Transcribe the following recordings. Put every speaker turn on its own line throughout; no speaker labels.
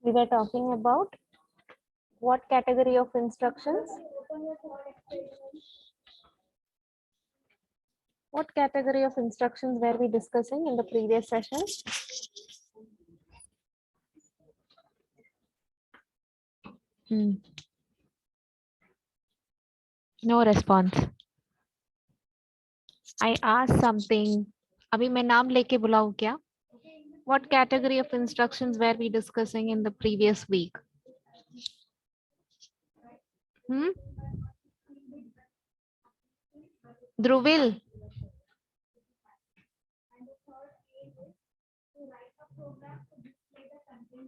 We were talking about what category of instructions? What category of instructions were we discussing in the previous session? No response. I asked something. अभी मैं नाम लेके बुलाऊं क्या? What category of instructions were we discussing in the previous week? Dhruvil,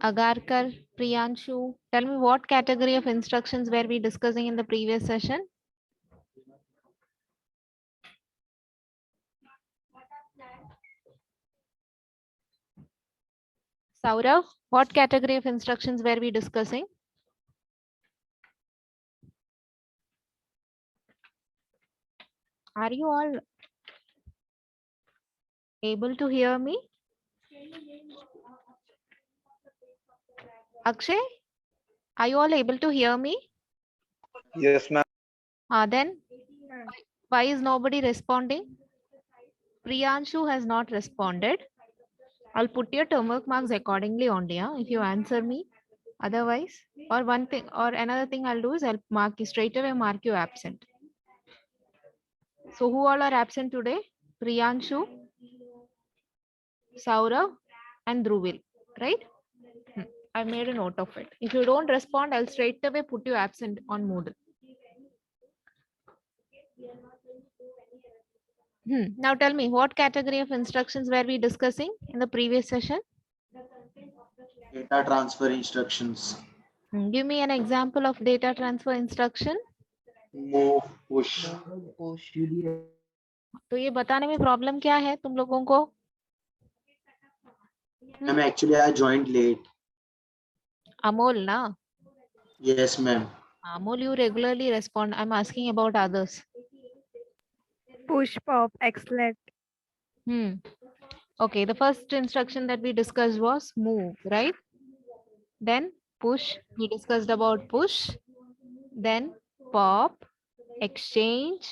Agarkar, Priyanshu, tell me what category of instructions were we discussing in the previous session? Saurav, what category of instructions were we discussing? Are you all able to hear me? Akshay, are you all able to hear me?
Yes, ma'am.
Then why is nobody responding? Priyanshu has not responded. I'll put your term marks accordingly only, if you answer me. Otherwise, or one thing or another thing I'll do is I'll mark you straight away, mark you absent. So who all are absent today? Priyanshu, Saurav, and Dhruvil, right? I made a note of it. If you don't respond, I'll straight away put you absent on Moodle. Now tell me, what category of instructions were we discussing in the previous session?
Data transfer instructions.
Give me an example of data transfer instruction.
Move, push.
तो ये बताने में problem क्या है तुम लोगों को?
Ma'am, actually I joined late.
Amol, na?
Yes, ma'am.
Amol, you regularly respond. I'm asking about others.
Push, pop, accelerate.
Okay, the first instruction that we discussed was move, right? Then push, we discussed about push. Then pop, exchange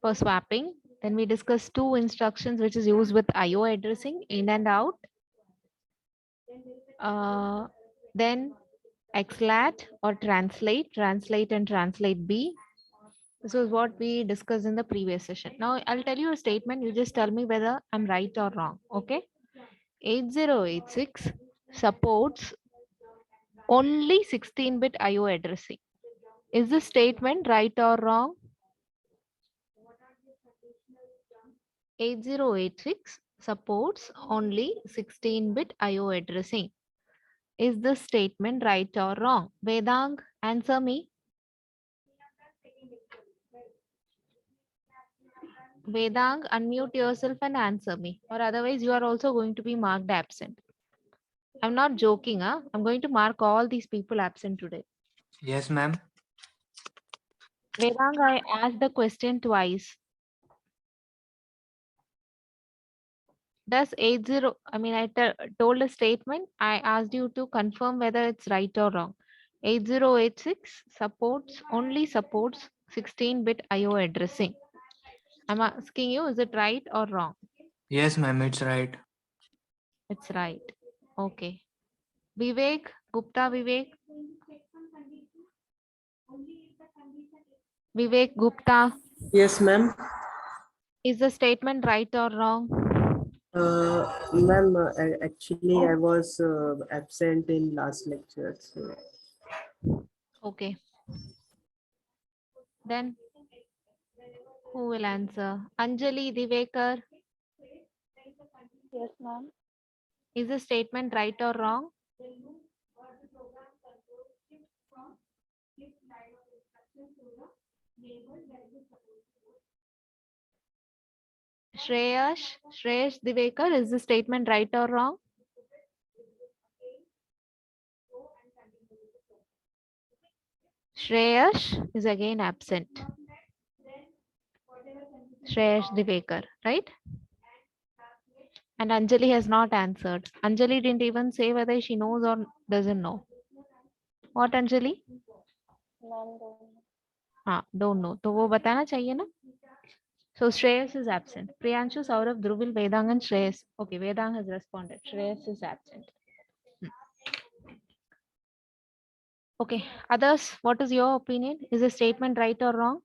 for swapping. Then we discussed two instructions which is used with IO addressing, in and out. Then xlat or translate and translate B. This was what we discussed in the previous session. Now I'll tell you a statement. You just tell me whether I'm right or wrong. Okay. 8086 supports only 16-bit IO addressing. Is this statement right or wrong? 8086 supports only 16-bit IO addressing. Is this statement right or wrong? Vedang, answer me. Vedang, unmute yourself and answer me, or otherwise you are also going to be marked absent. I'm not joking, I'm going to mark all these people absent today.
Yes, ma'am.
Vedang, I asked the question twice. Does 80, I told a statement, I asked you to confirm whether it's right or wrong. 8086 only supports 16-bit IO addressing. I'm asking you, is it right or wrong?
Yes, ma'am, it's right.
It's right. Okay. Vivek, Gupta Vivek. Vivek Gupta.
Yes, ma'am.
Is the statement right or wrong?
Ma'am, actually I was absent in last lecture. So.
Okay. Then who will answer? Anjali Divekar.
Yes, ma'am.
Is the statement right or wrong? Shreyash Divekar, is the statement right or wrong? Shreyash is again absent. Shreyash Divekar, right? And Anjali has not answered. Anjali didn't even say whether she knows or doesn't know. What Anjali?
Ma'am,
हाँ, don't know. तो वो बताना चाहिए ना. So Shreyas is absent. Priyanshu, Saurav, Dhruvil, Vedang and Shreyas. Okay, Vedang has responded. Shreyas is absent. Okay, others, what is your opinion? Is the statement right or wrong?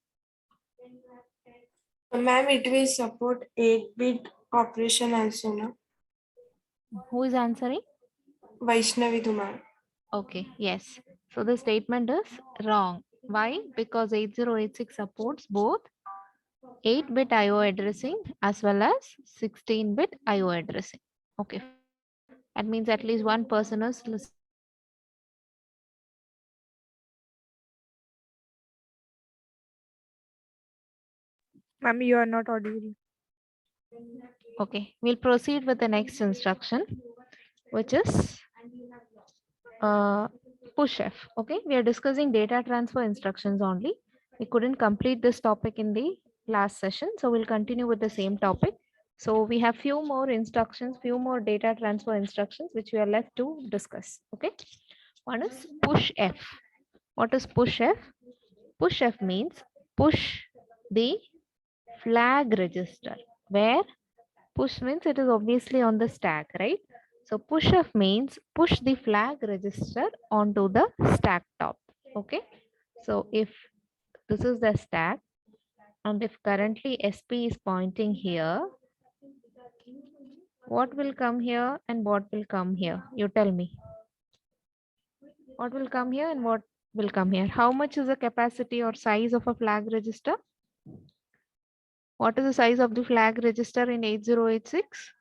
Ma'am, it will support 8-bit operation also, na?
Who is answering?
Vaishnavi Dhumar.
Okay, yes. So the statement is wrong. Why? Because 8086 supports both 8-bit IO addressing as well as 16-bit IO addressing. Okay, that means at least one person is listening.
ma'am, you are not audible.
Okay, we'll proceed with the next instruction, which is push F. Okay, we are discussing data transfer instructions only. We couldn't complete this topic in the last session, so we'll continue with the same topic. So we have few more instructions, few more data transfer instructions which we are left to discuss. Okay, one is push F. What is push F? Push F means push the flag register. Where? Push means it is obviously on the stack, right? So push F means push the flag register onto the stack top. Okay. So if this is the stack and if currently SP is pointing here, what will come here and what will come here? You tell me. What will come here and what will come here? How much is the capacity or size of a flag register? What is the size of the flag register in 8086?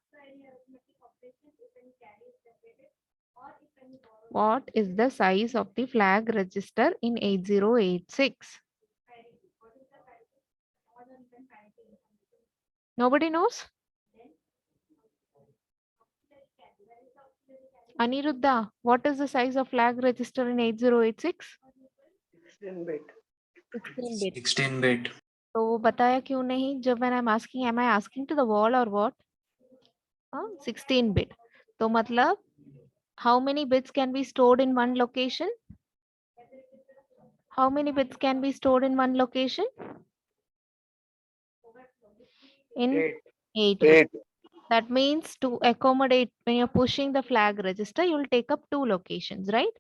What is the size of the flag register in 8086? Nobody knows? Aniruddha, what is the size of flag register in 8086?
16-bit.
16 bit.
16-bit.
तो वो बताया क्यों नहीं? जब when I'm asking, am I asking to the wall or what? 16 bit. तो मतलब how many bits can be stored in one location? How many bits can be stored in one location? In 8 bits.
8.
That means to accommodate when you're pushing the flag register, you'll take up 2 locations, right?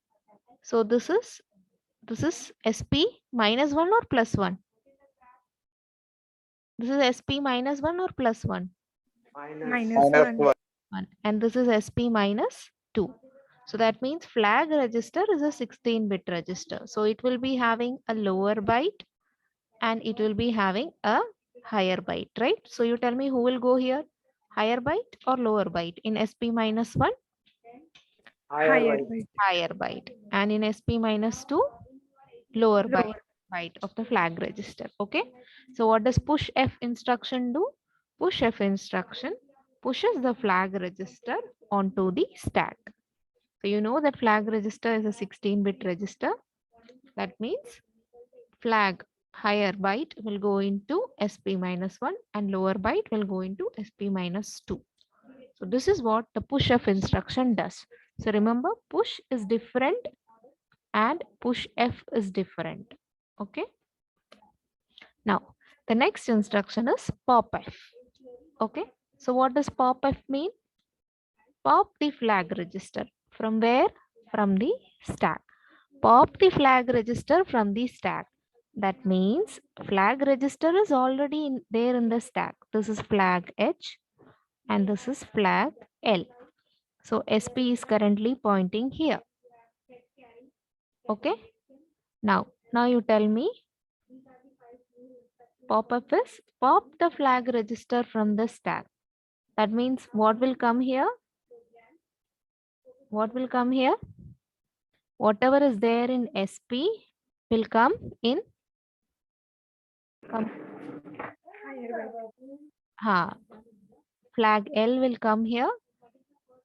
So this is SP minus 1 or plus 1? This is SP minus 1 or plus 1?
Minus
Minus
1.
1.
1. And this is SP minus 2. So that means flag register is a 16-bit register. So it will be having a lower byte and it will be having a higher byte, right? So you tell me who will go here? Higher byte or lower byte? In SP minus 1?
Higher byte.
Higher byte. And in SP minus 2? Lower byte of the flag register. Okay. So what does push F instruction do? Push F instruction pushes the flag register onto the stack. So you know that flag register is a 16-bit register. That means flag higher byte will go into SP minus 1 and lower byte will go into SP minus 2. So this is what the push F instruction does. So remember, push is different and push F is different. Okay. Now, the next instruction is pop F. Okay. So what does pop F mean? Pop the flag register. From where? From the stack. Pop the flag register from the stack. That means flag register is already there in the stack. This is flag H and this is flag L. So SP is currently pointing here. Okay. Now you tell me pop-up is pop the flag register from the stack. That means what will come here? What will come here? Whatever is there in SP will come in flag L will come here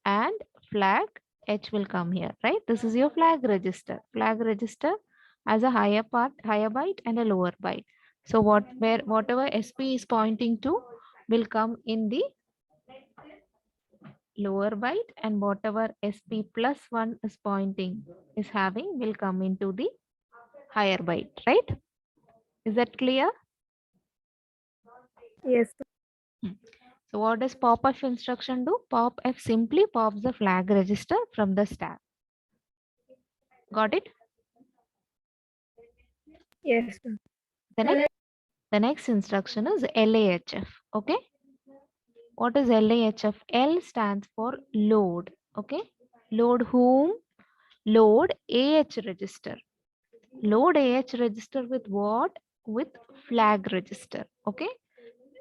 and flag H will come here, right? This is your flag register. Flag register has a higher byte and a lower byte. So whatever SP is pointing to will come in the lower byte, and whatever SP plus 1 is pointing is having will come into the higher byte, right? Is that clear?
Yes.
So what does pop-f instruction do? Pop-f simply pops the flag register from the stack. Got it?
Yes.
The next instruction is LAHF. Okay. What is LAHF? L stands for load. Okay. Load whom? Load AH register. Load AH register with what? With flag register. Okay.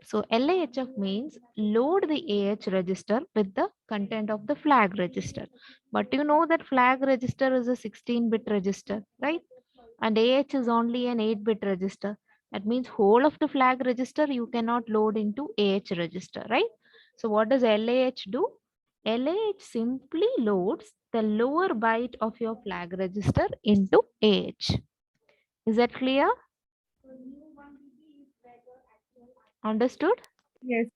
So LAHF means load the AH register with the content of the flag register. But you know that flag register is a 16-bit register, right? And AH is only an 8-bit register. That means whole of the flag register you cannot load into AH register, right? So what does LAH do? LAH simply loads the lower byte of your flag register into AH. Is that clear? Understood?
Yes.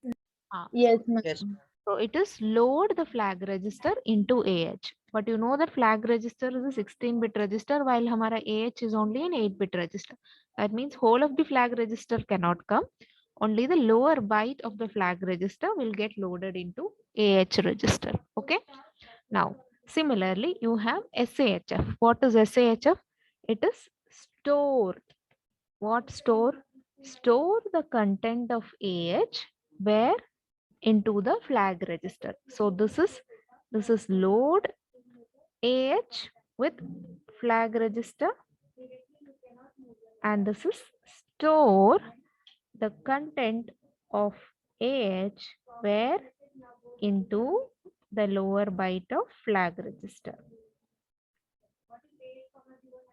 Ah,
Yes, ma'am.
Yes.
so it is load the flag register into AH. But you know that flag register is a 16-bit register while hamara AH is only an 8-bit register. That means whole of the flag register cannot come. Only the lower byte of the flag register will get loaded into AH register. Okay. Now, similarly, you have SAHF. What is SAHF? It is store. What store? Store the content of AH where into the flag register. So this is load AH with flag register, and this is store the content of AH where into the lower byte of flag register.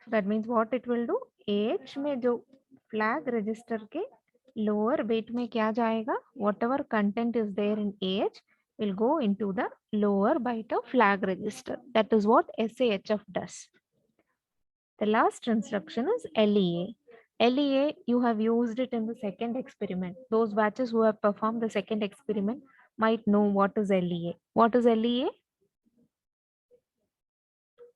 So that means what it will do? AH में जो flag register के lower bit में क्या जाएगा? Whatever content is there in AH will go into the lower byte of flag register. That is what SAHF does. The last instruction is LEA. LEA, you have used it in the second experiment. Those batches who have performed the second experiment might know what is LEA. What is LEA?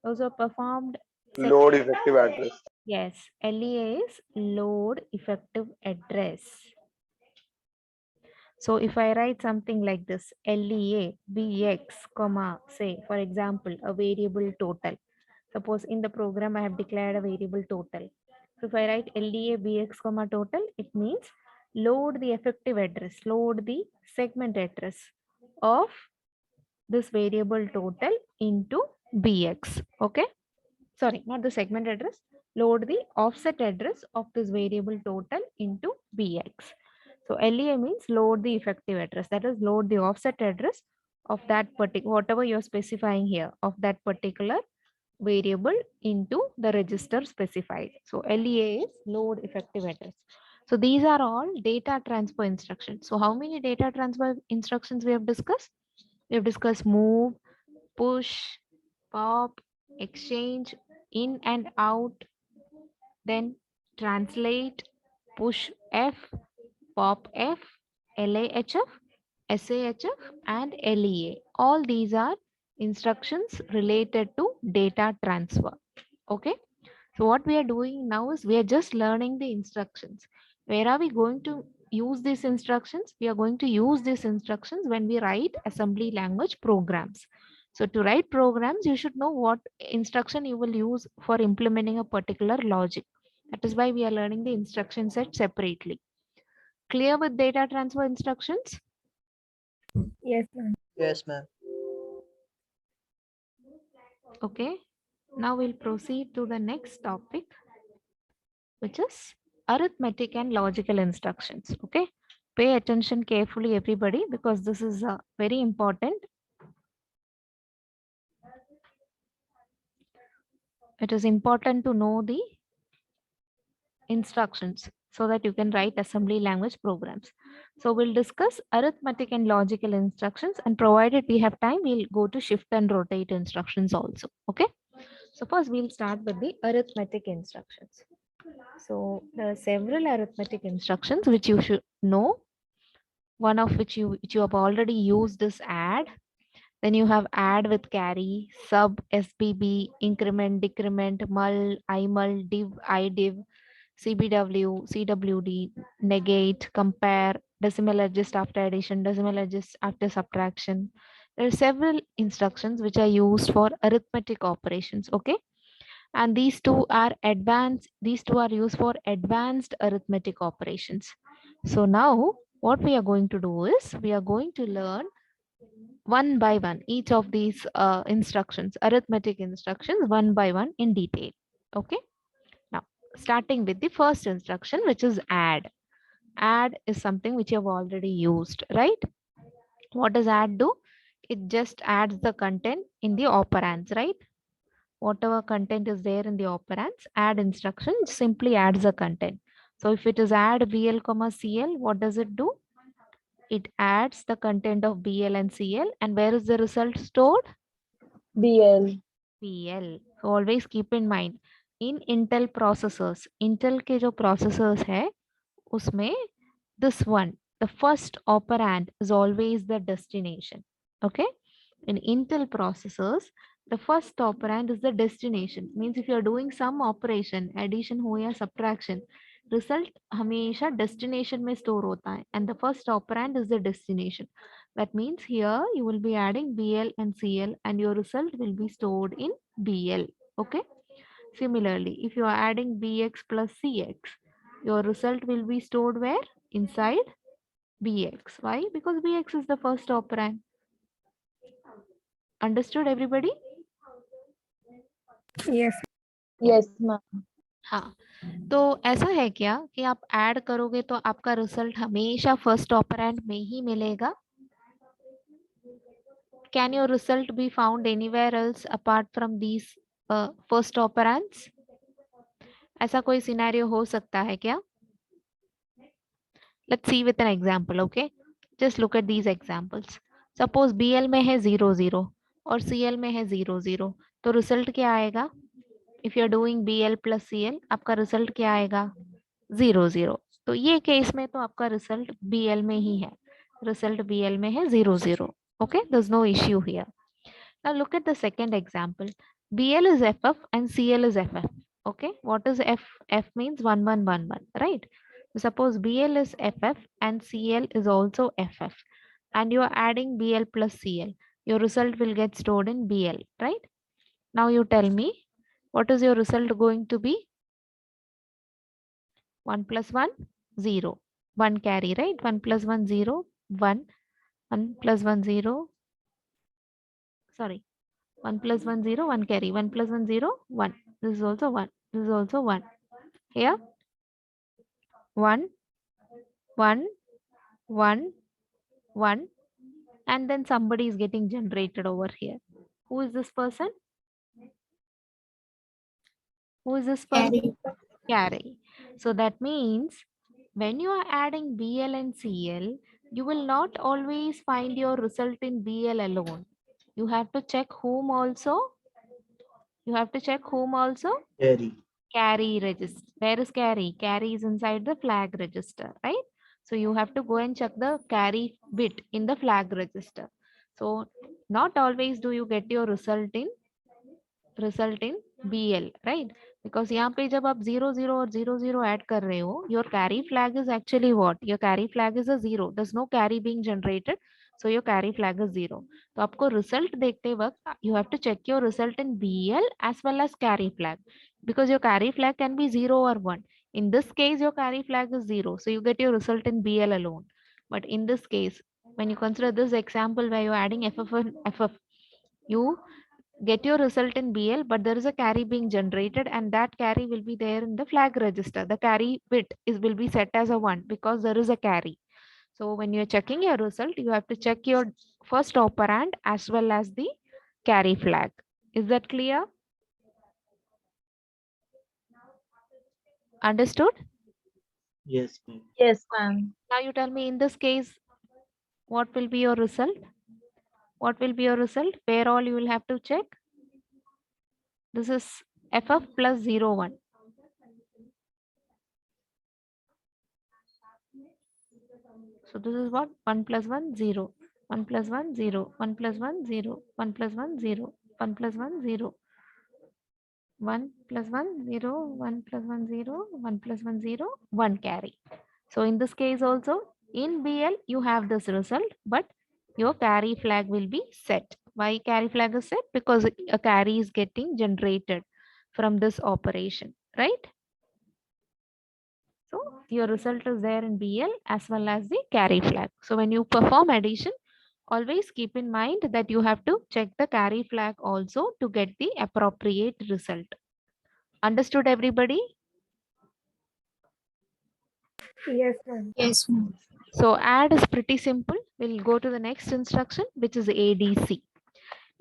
Those who have performed
Load effective address.
Yes, LEA is load effective address. So if I write something like this, LEA bx, comma, say, for example, a variable total. Suppose in the program I have declared a variable total. So if I write LEA bx, comma, total, it means load the effective address, load the segment address of this variable total into bx. Okay. Sorry, not the segment address, load the offset address of this variable total into bx. So LEA means load the effective address, that is load the offset address of that particular, whatever you're specifying here, of that particular variable into the register specified. So LEA is load effective address. So these are all data transfer instructions. So how many data transfer instructions we have discussed? We have discussed move, push, pop, exchange, in and out, then translate, push F, pop F, LAHF, SAHF, and LEA. All these are instructions related to data transfer. Okay. So what we are doing now is we are just learning the instructions. Where are we going to use these instructions? We are going to use these instructions when we write assembly language programs. So to write programs, you should know what instruction you will use for implementing a particular logic. That is why we are learning the instruction set separately. Clear with data transfer instructions?
Yes, ma'am.
Yes, ma'am.
Okay. Now we'll proceed to the next topic, which is arithmetic and logical instructions. Okay. Pay attention carefully, everybody, because this is very important. It is important to know the instructions so that you can write assembly language programs. So we'll discuss arithmetic and logical instructions, and provided we have time, we'll go to shift and rotate instructions also. Okay. So first we'll start with the arithmetic instructions. So there are several arithmetic instructions which you should know. One of which you have already used is add. Then you have add with carry, sub, SBB, increment, decrement, mul, imul, div, idiv, CBW, CWD, negate, compare, decimal adjust after addition, decimal adjust after subtraction. There are several instructions which are used for arithmetic operations. Okay. And these two are used for advanced arithmetic operations. So now what we are going to do is we are going to learn one by one each of these instructions, arithmetic instructions, one by one in detail. Okay. Now starting with the first instruction, which is add. Add is something which you have already used, right? What does add do? It just adds the content in the operands, right? Whatever content is there in the operands, add instruction simply adds the content. So if it is add BL comma CL, what does it do? It adds the content of BL and CL, and where is the result stored?
BL.
PL. So always keep in mind, in Intel processors, Intel के जो processors है, उसमें this one, the first operand is always the destination. Okay. In Intel processors, the first operand is the destination. Means if you are doing some operation, addition हो या subtraction, result हमेशा destination में store होता है, and the first operand is the destination. That means here you will be adding BL and CL, and your result will be stored in BL. Okay. Similarly, if you are adding BX plus CX, your result will be stored where? Inside BX. Why? Because BX is the first operand. Understood everybody?
Yes.
Yes, ma'am.
हाँ, तो ऐसा है क्या कि आप add करोगे तो आपका रिजल्ट हमेशा फर्स्ट ऑपरेंड में ही मिलेगा? Can your result be found anywhere else apart from these first operands? ऐसा कोई सिनेरियो हो सकता है क्या? Let's see with an example. Okay, just look at these examples. Suppose BL में है 0 0 और CL में है 0 0, तो रिजल्ट क्या आएगा? If you are doing BL plus CL, आपका रिजल्ट क्या आएगा? 0 0. तो ये केस में तो आपका रिजल्ट BL में ही है, रिजल्ट BL में है 0 0. Okay, there's no issue here. Now look at the second example. BL is FF and CL is FF. Okay, what is F? F means 1 1 1 1, right? Suppose BL is FF and CL is also FF, and you are adding BL plus CL. Your result will get stored in BL, right? Now you tell me, what is your result going to be? 1 plus 1, 0. 1 carry, right? 1 plus 1, 0. 1. 1 plus 1, 0. Sorry. 1 plus 1, 0. 1 carry. 1 plus 1, 0. 1. This is also 1. This is also 1. Here. 1, 1, 1, 1. And then somebody is getting generated over here. Who is this person? Who is this person?
Carry.
Carry. So that means when you are adding BL and CL, you will not always find your result in BL alone. You have to check whom also. You have to check whom also.
Carry.
Carry register. Where is carry? Carry is inside the flag register, right? So you have to go and check the carry bit in the flag register. So not always do you get your result in BL, right? Because यहाँ पे जब आप 0 0 और 0 0 add कर रहे हो, your carry flag is actually what? Your carry flag is a 0. There's no carry being generated, so your carry flag is 0. तो आपको result देखते वक्त you have to check your result in BL as well as carry flag, because your carry flag can be 0 or 1. In this case, your carry flag is 0, so you get your result in BL alone. But in this case, when you consider this example where you're adding FF and FF, you get your result in BL, but there is a carry being generated, and that carry will be there in the flag register. The carry bit will be set as a 1 because there is a carry. So when you're checking your result, you have to check your first operand as well as the carry flag. Is that clear? Understood?
Yes, ma'am.
Yes, ma'am.
Now you tell me, in this case, what will be your result? What will be your result? Where all you will have to check? This is FF plus 0 1. So this is what? 1 plus 1, 0. 1 plus 1 0, 1 plus 1 0, 1 plus 1 0, 1 plus 1 0, 1 plus 1 0, 1 plus 1 0, 1 plus 1 0, 1 carry. So in this case also in BL you have this result, but your carry flag will be set. Why carry flag is set? Because a carry is getting generated from this operation, right? So your result is there in BL as well as the carry flag. So when you perform addition, always keep in mind that you have to check the carry flag also to get the appropriate result. Understood everybody?
Yes, ma'am.
Yes, ma'am.
So add is pretty simple. We'll go to the next instruction, which is ADC.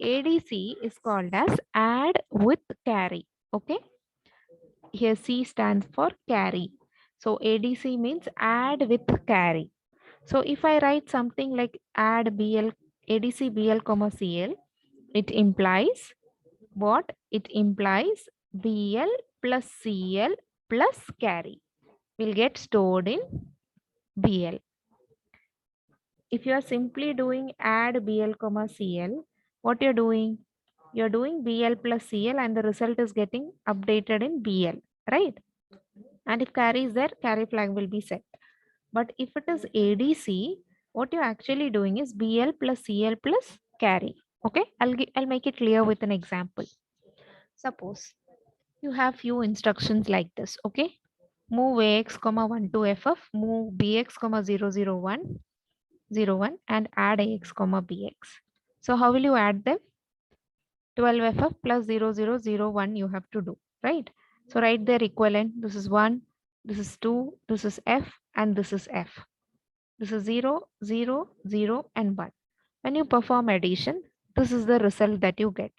ADC is called as add with carry. Okay. Here C stands for carry. So ADC means add with carry. So if I write something like add BL, ADC BL comma CL, it implies what? It implies BL plus CL plus carry will get stored in BL. If you are simply doing add BL comma CL, what you're doing? You're doing BL plus CL and the result is getting updated in BL, right? And if carry is there, carry flag will be set. But if it is ADC, what you're actually doing is BL plus CL plus carry. Okay, I'll make it clear with an example. Suppose you have few instructions like this. Okay, move AX comma 1 to FF, move BX comma 001, 01 and add AX comma BX. So how will you add them? 12FF plus 0001 you have to do, right? So write their equivalent. This is 1, this is 2, this is F and this is F. This is 0, 0, 0 and 1. When you perform addition, this is the result that you get.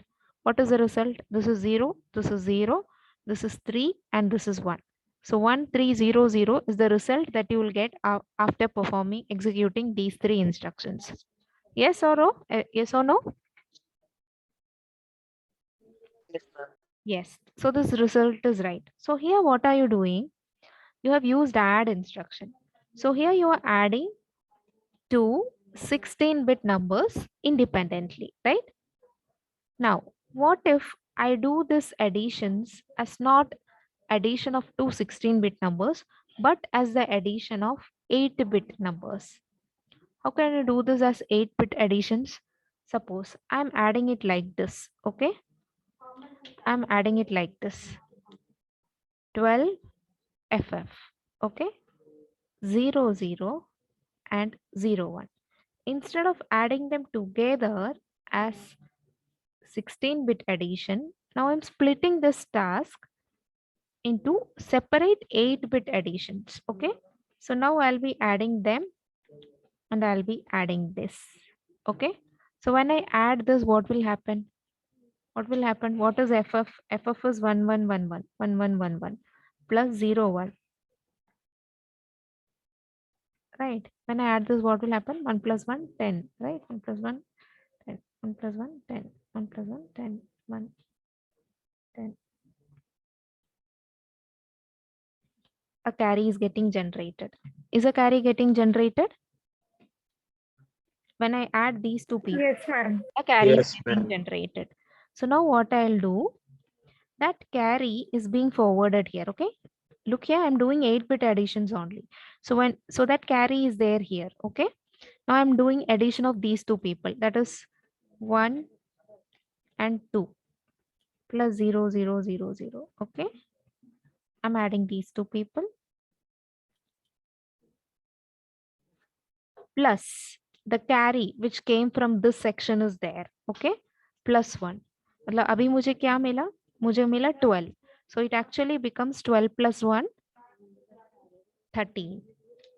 What is the result? This is 0, this is 0, this is 3 and this is 1. So 1300 is the result that you will get after executing these three instructions. Yes or no? Yes or no?
Yes, ma'am.
Yes. So this result is right. So here what are you doing? You have used add instruction. So here you are adding two 16-bit numbers independently, right? Now, what if I do this additions as not addition of two 16-bit numbers, but as the addition of 8-bit numbers? How can I do this as 8-bit additions? Suppose I'm adding it like this, okay? I'm adding it like this. 12FF, okay? 00 and 01. Instead of adding them together as 16-bit addition, now I'm splitting this task into separate 8-bit additions, okay? So now I'll be adding them and I'll be adding this, okay? So when I add this, what will happen? What will happen? What is FF? FF is 1111, 1111 plus 01, right? When I add this, what will happen? 1 plus 1, 10, right? 1 plus 1, 10, 1 plus 1, 10, 1 plus 1, 10, 1, 10. A carry is getting generated. Is a carry getting generated? When I add these two people,
Yes, ma'am.
a carry is
Yes,
getting
ma'am.
generated. So now what I'll do, that carry is being forwarded here, okay? Look here, I'm doing 8-bit additions only. So that carry is there here, okay? Now I'm doing addition of these two people, that is 1 and 2 plus 0, 0, 0, 0, okay? I'm adding these two people plus the carry which came from this section is there, okay? Plus 1. मतलब अभी मुझे क्या मिला? मुझे मिला 12. So it actually becomes 12 plus 1, 13.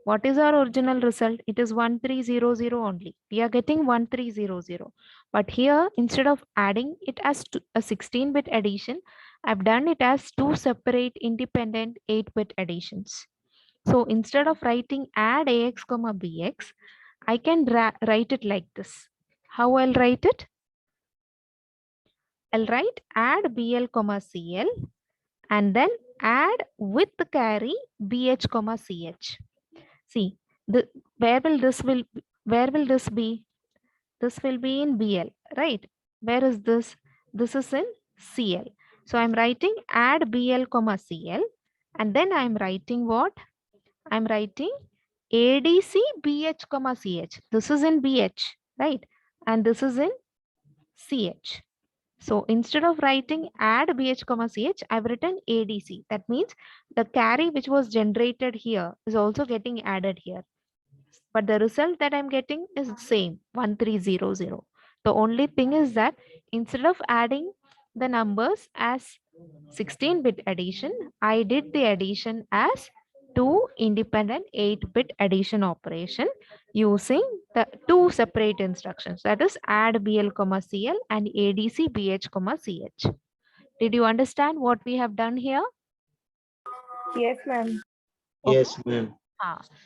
What is our original result? It is 1300 only. We are getting 1300. But here, instead of adding it as a 16-bit addition, I've done it as two separate independent 8-bit additions. So instead of writing add AX comma BX, I can write it like this. How I'll write it? I'll write add BL comma CL and then add with the carry BH comma CH. See, where will this be? This will be in BL, right? Where is this? This is in CL. So I'm writing add BL comma CL, and then I'm writing what? I'm writing ADC BH comma CH. This is in BH, right? And this is in CH. So instead of writing add BH comma CH, I've written ADC. That means the carry which was generated here is also getting added here. But the result that I'm getting is same, 1300. The only thing is that instead of adding the numbers as 16-bit addition, I did the addition as two independent 8-bit addition operation using the two separate instructions, that is add BL comma CL and ADC BH comma CH. Did you understand what we have done here?
Yes, ma'am.
Okay.
Yes, ma'am.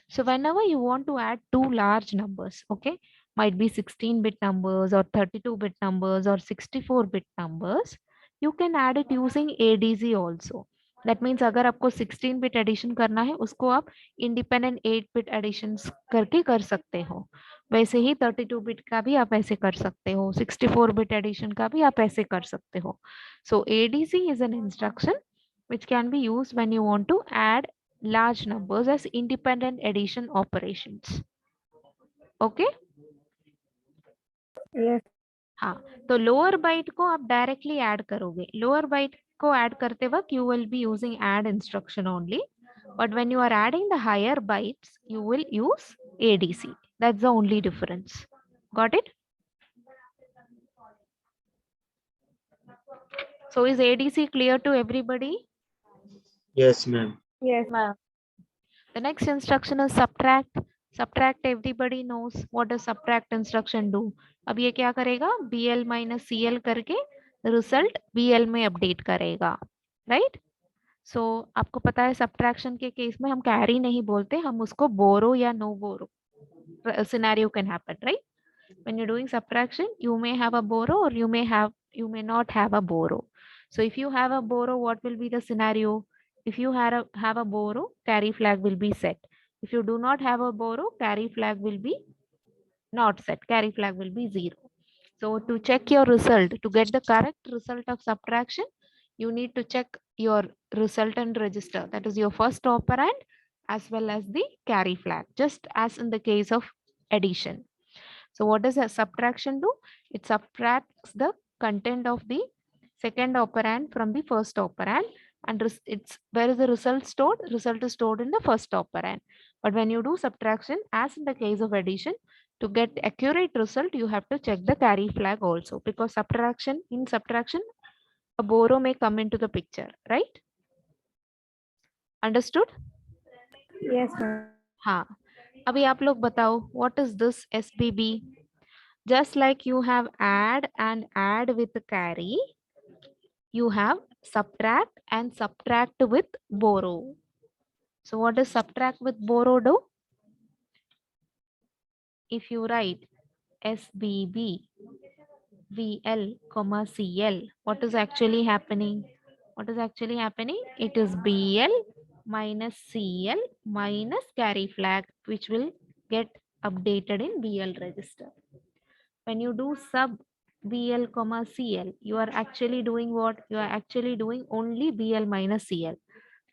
So whenever you want to add two large numbers, okay, might be 16-bit numbers or 32-bit numbers or 64-bit numbers, you can add it using ADZ also. That means अगर आपको 16-bit addition करना है उसको आप independent 8-bit additions करके कर सकते हो. वैसे ही 32-bit का भी आप ऐसे कर सकते हो, 64-bit addition का भी आप ऐसे कर सकते हो. So ADC is an instruction which can be used when you want to add large numbers as independent addition operations. Okay?
Yes.
हाँ, तो लोअर बाइट को आप डायरेक्टली ऐड करोगे. लोअर बाइट को ऐड करते वक्त you will be using add instruction only, but when you are adding the higher bytes you will use ADC. That's the only difference. Got it? So is ADC clear to everybody?
Yes, ma'am.
Yes.
Ma'am.
The next instruction is subtract. Subtract, everybody knows what does subtract instruction do. अब ये क्या करेगा? BL minus CL करके result BL में update करेगा, right? So आपको पता है subtraction के केस में हम carry नहीं बोलते, हम उसको borrow या no borrow scenario can happen, right? When you're doing subtraction, you may have a borrow or you may not have a borrow. So if you have a borrow, what will be the scenario? If you have a borrow, carry flag will be set. If you do not have a borrow, carry flag will be not set. Carry flag will be 0. So to check your result, to get the correct result of subtraction, you need to check your resultant register. That is your first operand as well as the carry flag, just as in the case of addition. So what does a subtraction do? It subtracts the content of the second operand from the first operand, and it's where is the result stored? Result is stored in the first operand. But when you do subtraction, as in the case of addition, to get accurate result, you have to check the carry flag also, because in subtraction, a borrow may come into the picture, right? Understood?
Yes, ma'am.
हाँ. अभी आप लोग बताओ, what is this SBB? Just like you have add and add with carry, you have subtract and subtract with borrow. So what does subtract with borrow do? If you write SBB VL comma CL, what is actually happening? What is actually happening? It is BL minus CL minus carry flag, which will get updated in BL register. When you do sub BL comma CL, you are actually doing what? You are actually doing only BL minus CL.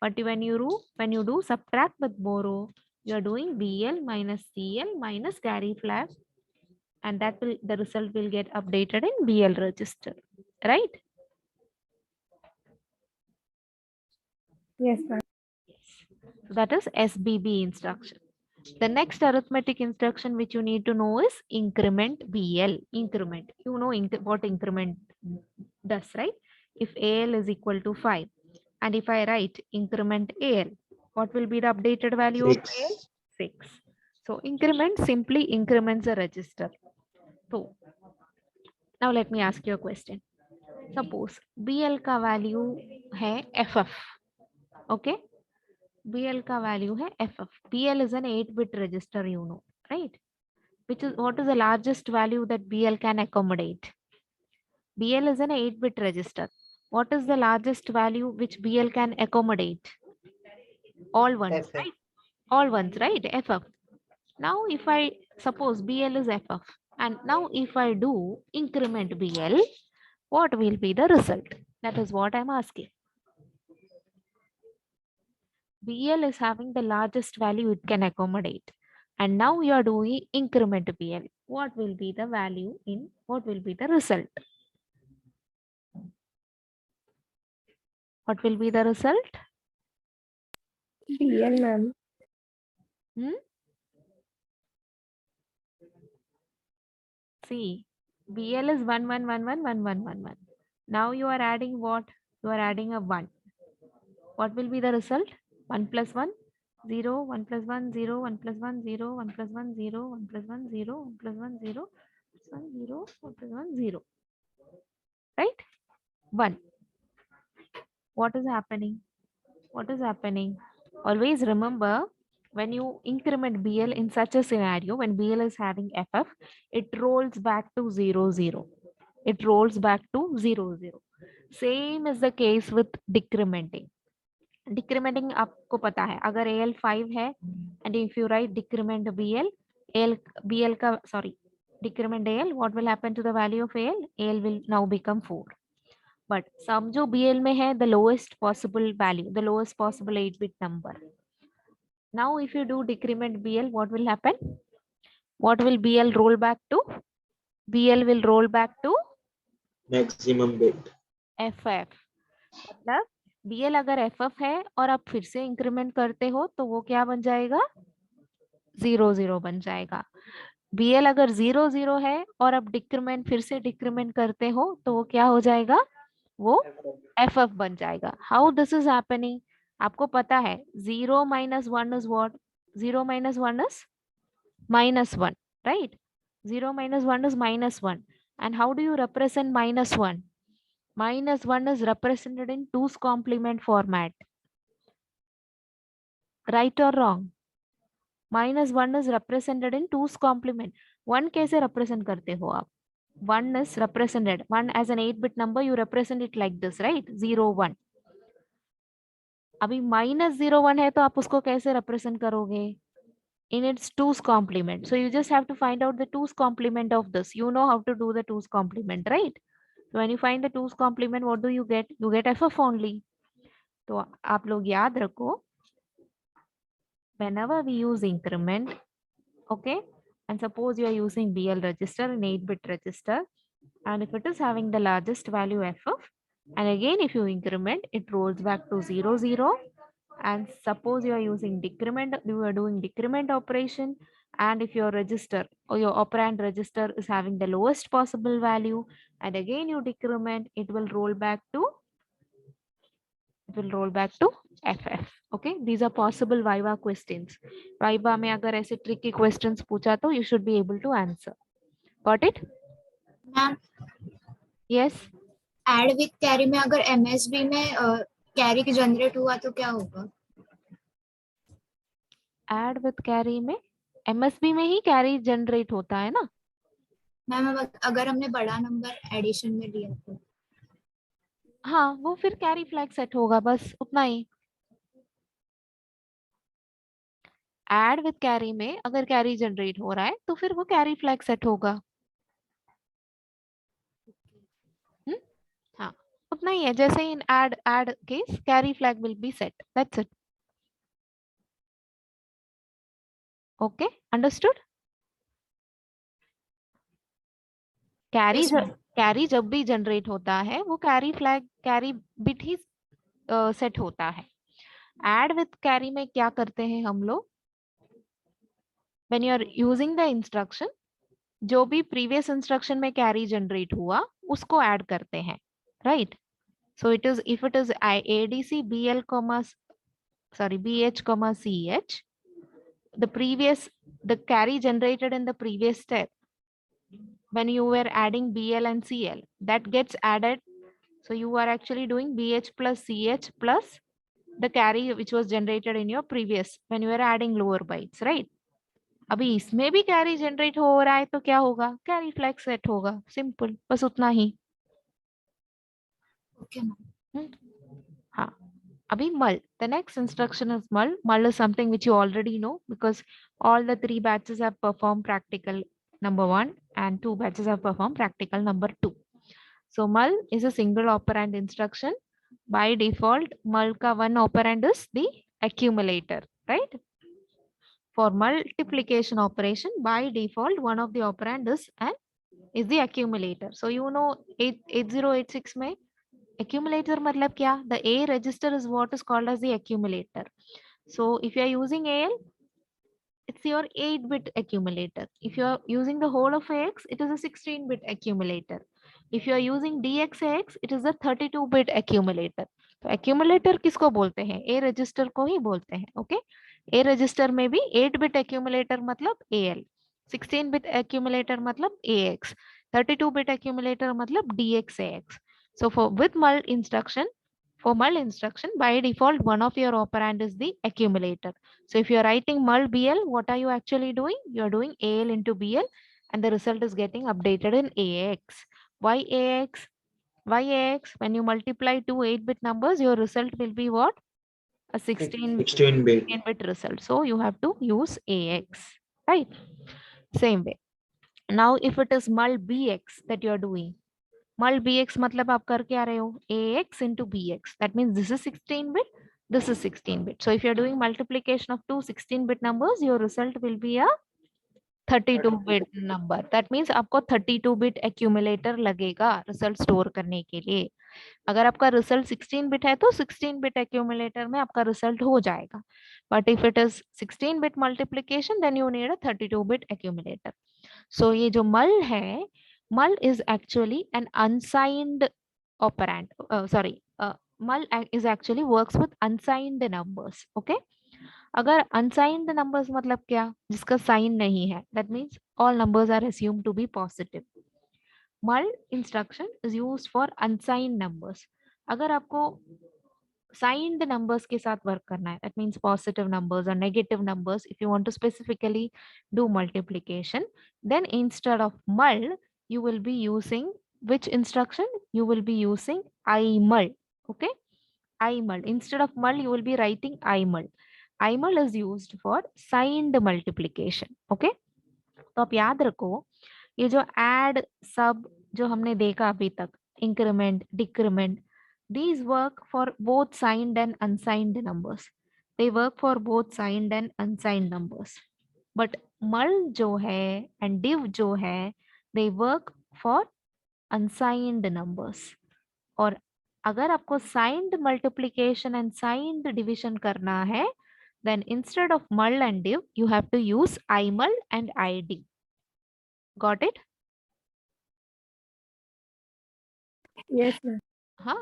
But when you do subtract with borrow, you are doing BL minus CL minus carry flag, and the result will get updated in BL register, right?
Yes, ma'am.
So that is SBB instruction. The next arithmetic instruction which you need to know is increment BL. Increment. You know what increment does, right? If AL is equal to 5, and if I write increment AL, what will be the updated value of AL?
6.
6. So increment simply increments a register. So now let me ask you a question. Suppose BL का value है FF. Okay? BL का value है FF. BL is an 8-bit register, you know, right? What is the largest value that BL can accommodate? BL is an 8-bit register. What is the largest value which BL can accommodate? All ones, right? All ones, right? FF. Now if I suppose BL is FF, And now if I do increment BL, what will be the result? That is what I'm asking. BL is having the largest value it can accommodate. And now you are doing increment BL. What will be the value in, what will be the result? What will be the result?
BL, ma'am.
See, BL is 1, 1, 1, 1, 1, 1, 1, 1. Now you are adding what? You are adding a 1. What will be the result? 1 plus 1, 0, 1 plus 1, 0, 1 plus 1, 0, 1 plus 1, 0, 1 plus 1, 0, 1 plus 1, 0, 1, 0, 1 plus 1, 0. Right? 1. What is happening? What is happening? Always remember, when you increment BL in such a scenario, when BL is having FF, it rolls back to 0, 0. It rolls back to 0, 0. Same is the case with decrementing. Decrementing आपको पता है, अगर AL 5 है and if you write decrement BL का sorry decrement AL, what will happen to the value of AL? AL will now become 4. But sum जो BL में है, the lowest possible value, the lowest possible 8-bit number. Now if you do decrement BL, what will happen? What will BL roll back to? BL will roll back to
maximum bit.
FF. मतलब BL अगर FF है और आप फिर से increment करते हो तो वो क्या बन जाएगा? 0, 0 बन जाएगा. BL अगर 0, 0 है और आप डिक्रीमेंट फिर से डिक्रीमेंट करते हो तो वो क्या हो जाएगा? वो FF बन जाएगा. How this is happening? आपको पता है 0 minus 1 is what? 0 minus 1 is minus 1, right? 0 minus 1 is minus 1. And how do you represent minus 1? Minus 1 is represented in 2's complement format. Right or wrong? Minus 1 is represented in 2's complement. 1 कैसे represent करते हो आप? 1 is represented. 1 as an 8-bit number, you represent it like this, right? 0, 1. अभी minus 0, 1 है तो आप उसको कैसे represent करोगे? In its 2's complement. So you just have to find out the 2's complement of this. You know how to do the 2's complement, right? So when you find the 2's complement, what do you get? You get FF only. तो आप लोग याद रखो, whenever we use increment, okay, and suppose you are using BL register in 8-bit register, and if it is having the largest value FF, and again if you increment, it rolls back to 0, 0. And suppose you are using decrement, you are doing decrement operation, and if your register or your operand register is having the lowest possible value, and again you decrement, it will roll back to FF. Okay, these are possible Viva questions. Viva में अगर ऐसे tricky questions पूछा तो you should be able to answer. Got it?
Ma'am
Yes.
Add with carry में अगर MSB में carry की generate हुआ तो क्या होगा?
Add with carry में MSB में ही carry generate होता है ना?
मैम अगर हमने बड़ा नंबर एडिशन में लिया तो
हाँ, वो फिर कैरी फ्लैग सेट होगा, बस उतना ही. एड विद कैरी में अगर कैरी जनरेट हो रहा है तो फिर वो कैरी फ्लैग सेट होगा. हाँ, उतना ही है, जैसे in add case carry flag will be set. That's it. Okay, understood? Carry
Yes, ma'am.
Carry जब भी जनरेट होता है वो कैरी फ्लैग कैरी बिट ही सेट होता है. एड विथ कैरी में क्या करते हैं हम लोग? When you are using the instruction, जो भी प्रीवियस इंस्ट्रक्शन में कैरी जनरेट हुआ उसको ऐड करते हैं, right? So it is if it is ADC BL BH CH, the carry generated in the previous step when you were adding BL and CL, that gets added. So you are actually doing BH plus CH plus the carry which was generated in your previous when you were adding lower bytes, right? अभी इसमें भी carry generate हो रहा है तो क्या होगा? Carry flag set होगा. सिंपल, बस उतना ही.
Okay ma'am.
हाँ, अभी मल, the next instruction is mul. Mul is something which you already know because all the 3 batches have performed practical number 1 and 2 batches have performed practical number 2. So mul is a single operand instruction. By default, mul ka one operand is the accumulator, right? For multiplication operation, by default, one of the operand is the accumulator. So you know 8086 mein accumulator matlab kya? The A register is what is called as the accumulator. So if you are using AL, it's your 8-bit accumulator. If you are using the whole of AX, it is a 16-bit accumulator. If you are using DXAX, it is a 32-bit accumulator. तो accumulator किसको बोलते हैं? A register को ही बोलते हैं. Okay? A register में भी 8-bit accumulator मतलब AL, 16-bit accumulator मतलब AX, 32-bit accumulator मतलब DXAX. So for with mul instruction, for mul instruction, by default, one of your operand is the accumulator. So if you're writing mul BL, what are you actually doing? You're doing AL into BL and the result is getting updated in AX. Why AX? Why AX? When you multiply two 8-bit numbers, your result will be what? A
16-bit.
16-bit result. So you have to use AX, right? Same way. Now if it is mul BX that you're doing, mul bx मतलब आप कर क्या रहे हो? ax into bx. That means this is 16-bit, this is 16-bit. So if you're doing multiplication of two 16-bit numbers, your result will be a 32-bit number. That means आपको 32-bit accumulator लगेगा result store करने के लिए. अगर आपका result 16-bit है तो 16-bit accumulator में आपका रिजल्ट हो जाएगा. But if it is 16-bit multiplication, then you need a 32-bit accumulator. So ये जो mul है, mul is actually an unsigned operand. Mul is actually works with unsigned numbers. Okay? अगर unsigned numbers मतलब क्या? जिसका sign नहीं है. That means all numbers are assumed to be positive. Mul instruction is used for unsigned numbers. अगर आपको signed numbers के साथ work करना है, that means positive numbers or negative numbers, if you want to specifically do multiplication, then instead of mul, you will be using which instruction? You will be using imul. Okay? Imul. Instead of mul, you will be writing imul. Imul is used for signed multiplication. Okay? तो आप याद रखो ये जो add sub जो हमने देखा अभी तक, increment, decrement, these work for both signed and unsigned numbers. They work for both signed and unsigned numbers. But mul जो है and div जो है, they work for unsigned numbers. और अगर आपको signed multiplication and signed division करना है, then instead of mul and div, you have to use imul and id. Got it?
Yes, ma'am.
Huh?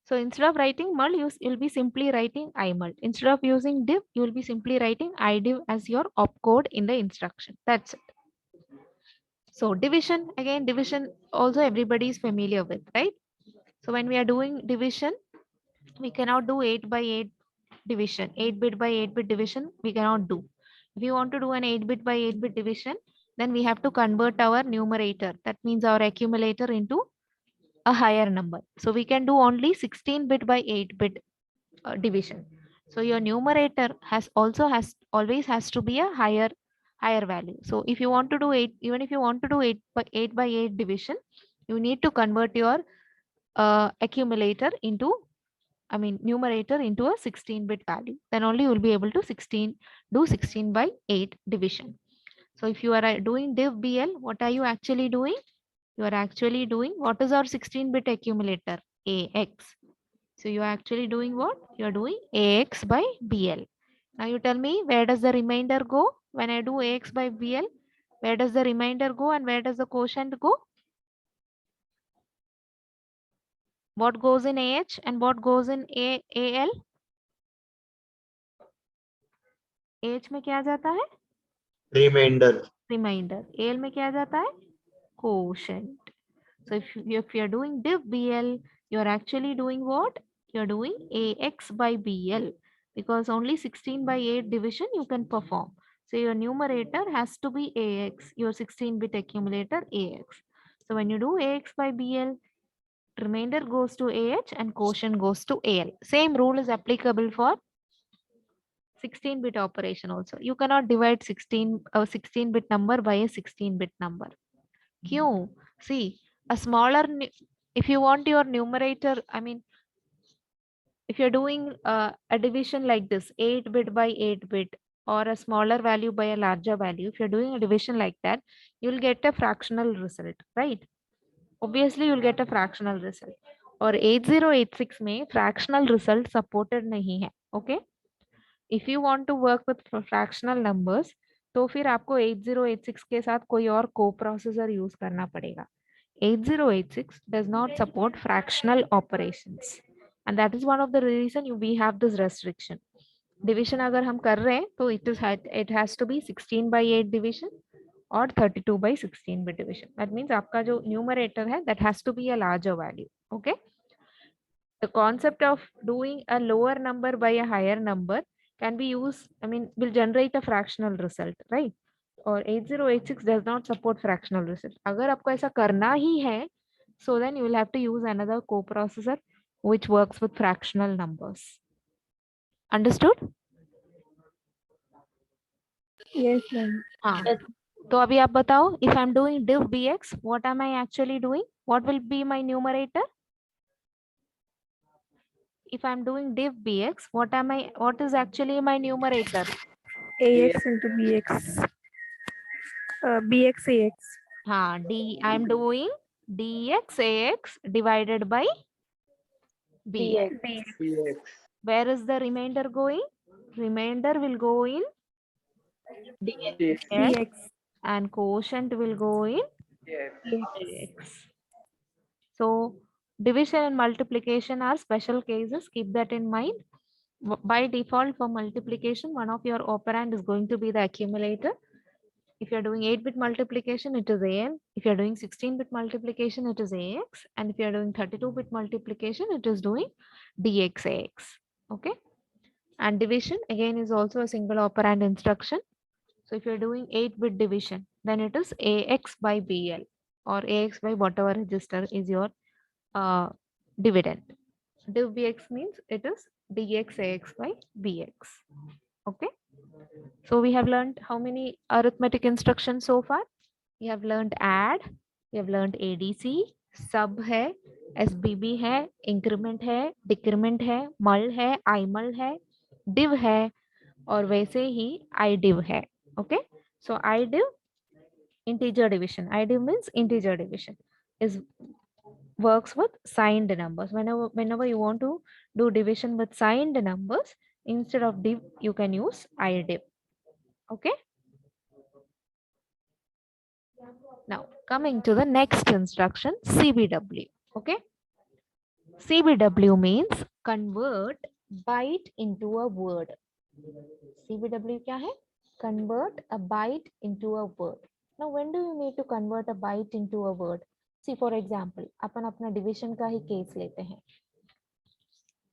So instead of writing mul, you'll be simply writing imul. Instead of using div, you'll be simply writing idiv as your opcode in the instruction. That's it. So division, again, division also everybody is familiar with, right? So when we are doing division, we cannot do 8 by 8 division, 8-bit by 8-bit division, we cannot do. If you want to do an 8-bit by 8-bit division, then we have to convert our numerator. That means our accumulator into a higher number. So we can do only 16-bit by 8-bit division. So your numerator always has to be a higher value. So if you want to do 8, even if you want to do 8 by 8 division, you need to convert your accumulator into, numerator into a 16-bit value. Then only you will be able to do 16 by 8 division. So if you are doing div BL, what are you actually doing? You are actually doing, what is our 16-bit accumulator? AX. So you are actually doing what? You are doing AX by BL. Now you tell me, where does the remainder go? When I do AX by BL, where does the remainder go and where does the quotient go? What goes in AH and what goes in AL? AH में क्या जाता है?
Remainder.
Remainder. AL में क्या जाता है? Quotient. So if you're doing div BL, you're actually doing what? You're doing AX by BL, because only 16 by 8 division you can perform. So your numerator has to be AX, your 16-bit accumulator AX. So when you do AX by BL, remainder goes to AH and quotient goes to AL. Same rule is applicable for 16-bit operation also. You cannot divide 16-bit number by a 16-bit number. Kyun? See, a smaller, if you want your numerator, I mean, if you're doing a division like this, 8-bit by 8-bit, or a smaller value by a larger value, if you're doing a division like that, you'll get a fractional result, right? Obviously, you'll get a fractional result. Or 8086 में fractional result supported नहीं है, okay? If you want to work with fractional numbers, तो फिर आपको 8086 के साथ कोई और co-processor use करना पड़ेगा. 8086 does not support fractional operations, and that is one of the reason we have this restriction. Division अगर हम कर रहे हैं तो it has to be 16 by 8 division or 32 by 16 bit division. That means आपका जो numerator है that has to be a larger value. Okay. The concept of doing a lower number by a higher number can be used, I mean, will generate a fractional result, right? Or 8086 does not support fractional result. अगर आपको ऐसा करना ही है, so then you will have to use another coprocessor which works with fractional numbers. Understood?
Yes, ma'am.
हाँ. तो अभी आप बताओ, if I'm doing div bx, what am I actually doing? What will be my numerator? If I'm doing div bx, what is actually my numerator?
AX into BX. BX AX.
हाँ, I'm doing dx ax divided by bx.
BX.
Where is the remainder going? Remainder will go in
DX.
x and quotient will go in x. So division and multiplication are special cases. Keep that in mind. By default, for multiplication, one of your operand is going to be the accumulator. If you're doing 8-bit multiplication, it is an. If you're doing 16-bit multiplication, it is ax. And if you're doing 32-bit multiplication, it is doing dxax. Okay. And division again is also a single operand instruction. So if you're doing 8-bit division, then it is ax by bl, or ax by whatever register is your dividend. Div bx means it is dxax by bx. Okay. So we have learned how many arithmetic instructions so far? We have learned add, we have learned ADC, sub है, SBB है, increment है, decrement है, mul है, imul है, div है, और वैसे ही idiv है. Okay. So idiv, integer division. Idiv means integer division. Is works with signed numbers. Whenever you want to do division with signed numbers, instead of div, you can use idiv. Okay. Now coming to the next instruction, CBW. Okay. CBW means convert byte into a word. CBW क्या है? Convert a byte into a word. Now when do you need to convert a byte into a word? See, for example, अपन अपना division का ही case लेते हैं.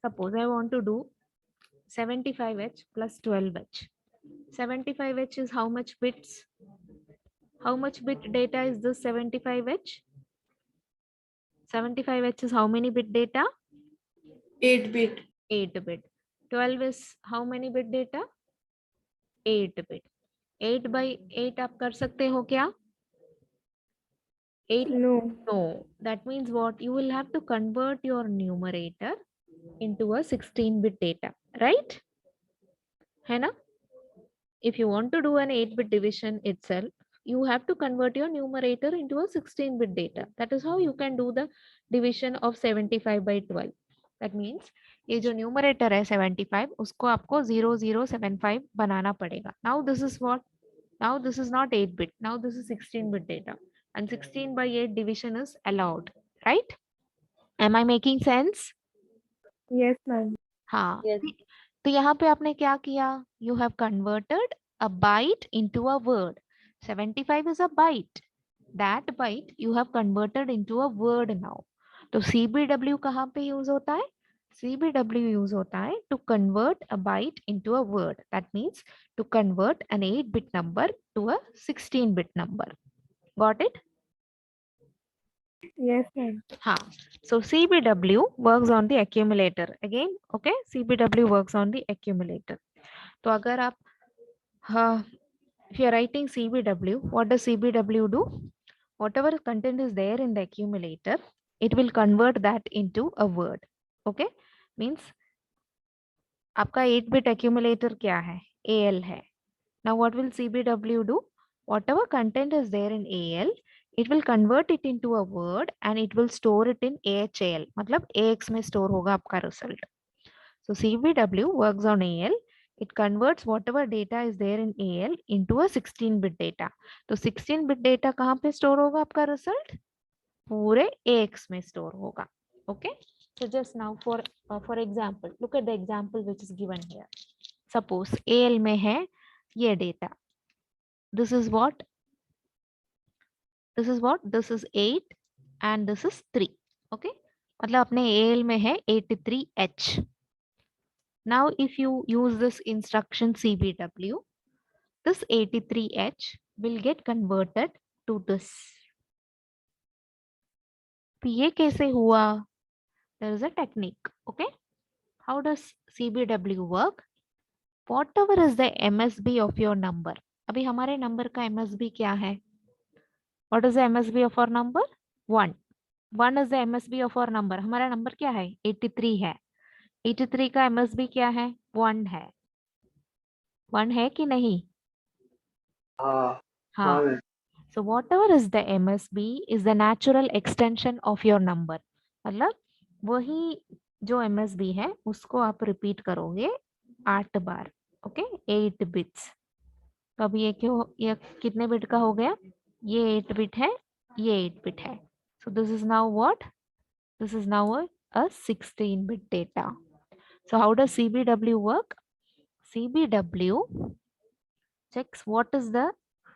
Suppose I want to do 75h plus 12h. 75h is how much bits? How much bit data is this 75h? 75h is how many bit data?
8-bit.
8 bit. 12 is how many bit data? 8 bit. 8 by 8 आप कर सकते हो क्या? 8?
No.
No. That means what? You will have to convert your numerator into a 16-bit data, right? है ना? If you want to do an 8-bit division itself, you have to convert your numerator into a 16-bit data. That is how you can do the division of 75 by 12. That means ये जो numerator है 75, उसको आपको 0075 बनाना पड़ेगा. Now this is what? Now this is not 8-bit. Now this is 16-bit data. And 16 by 8 division is allowed, right? Am I making sense?
Yes, ma'am.
हाँ.
Yes.
तो यहाँ पे आपने क्या किया? You have converted a byte into a word. 75 is a byte. That byte you have converted into a word now. तो CBW कहाँ पे use होता है? CBW use होता है to convert a byte into a word. That means to convert an 8-bit number to a 16-bit number. Got it?
Yes, ma'am.
So CBW works on the accumulator. Again, okay, CBW works on the accumulator. तो अगर आप if you are writing CBW, what does CBW do? Whatever content is there in the accumulator, it will convert that into a word. Okay, means आपका 8-bit accumulator क्या है? AL है. Now what will CBW do? Whatever content is there in AL, it will convert it into a word and it will store it in AHAL. मतलब AX में store होगा आपका result. So CBW works on AL. It converts whatever data is there in AL into a 16-bit data. तो 16-bit data कहाँ पे store होगा आपका result? पूरे AX में store होगा. Okay. So just now for example, look at the example which is given here. Suppose AL में है ये data. This is what? This is what? This is 8 and this is 3. Okay. मतलब अपने AL में है 83H. Now if you use this instruction CBW, this 83H will get converted to this. तो ये कैसे हुआ? There is a technique. Okay. How does CBW work? Whatever is the MSB of your number. अभी हमारे number का MSB क्या है? What is the MSB of our number? 1. 1 is the MSB of our number. हमारा number क्या है? 83 है. 83 का MSB क्या है? 1 है. 1 है कि नहीं?
हाँ
हाँ.
हाँ
So whatever is the MSB is the natural extension of your number. मतलब वही जो MSB है उसको आप रिपीट करोगे 8 बार. Okay, 8 bits. तो अब ये कितने बिट का हो गया? ये 8 बिट है, ये 8 बिट है. So this is now what? This is now a 16-bit data. So how does CBW work? CBW checks what is the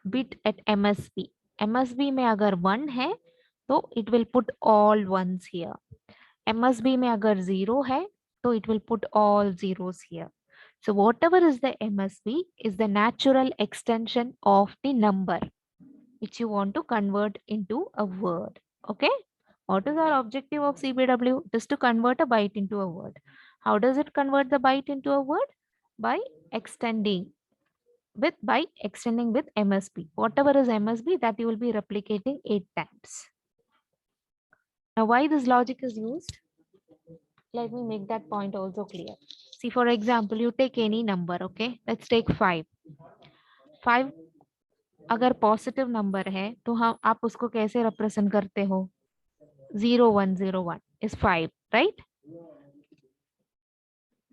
bit at MSB. MSB में अगर 1 है तो it will put all ones here. MSB में अगर 0 है तो it will put all zeros here. So whatever is the MSB is the natural extension of the number which you want to convert into a word. Okay. What is our objective of CBW? Just to convert a byte into a word. How does it convert the byte into a word? By extending with MSB. Whatever is MSB, that you will be replicating 8 times. Now why this logic is used? Let me make that point also clear. See, for example, you take any number. Okay, let's take 5. 5 अगर positive number है तो हम आप उसको कैसे represent करते हो? 0101 is 5, right?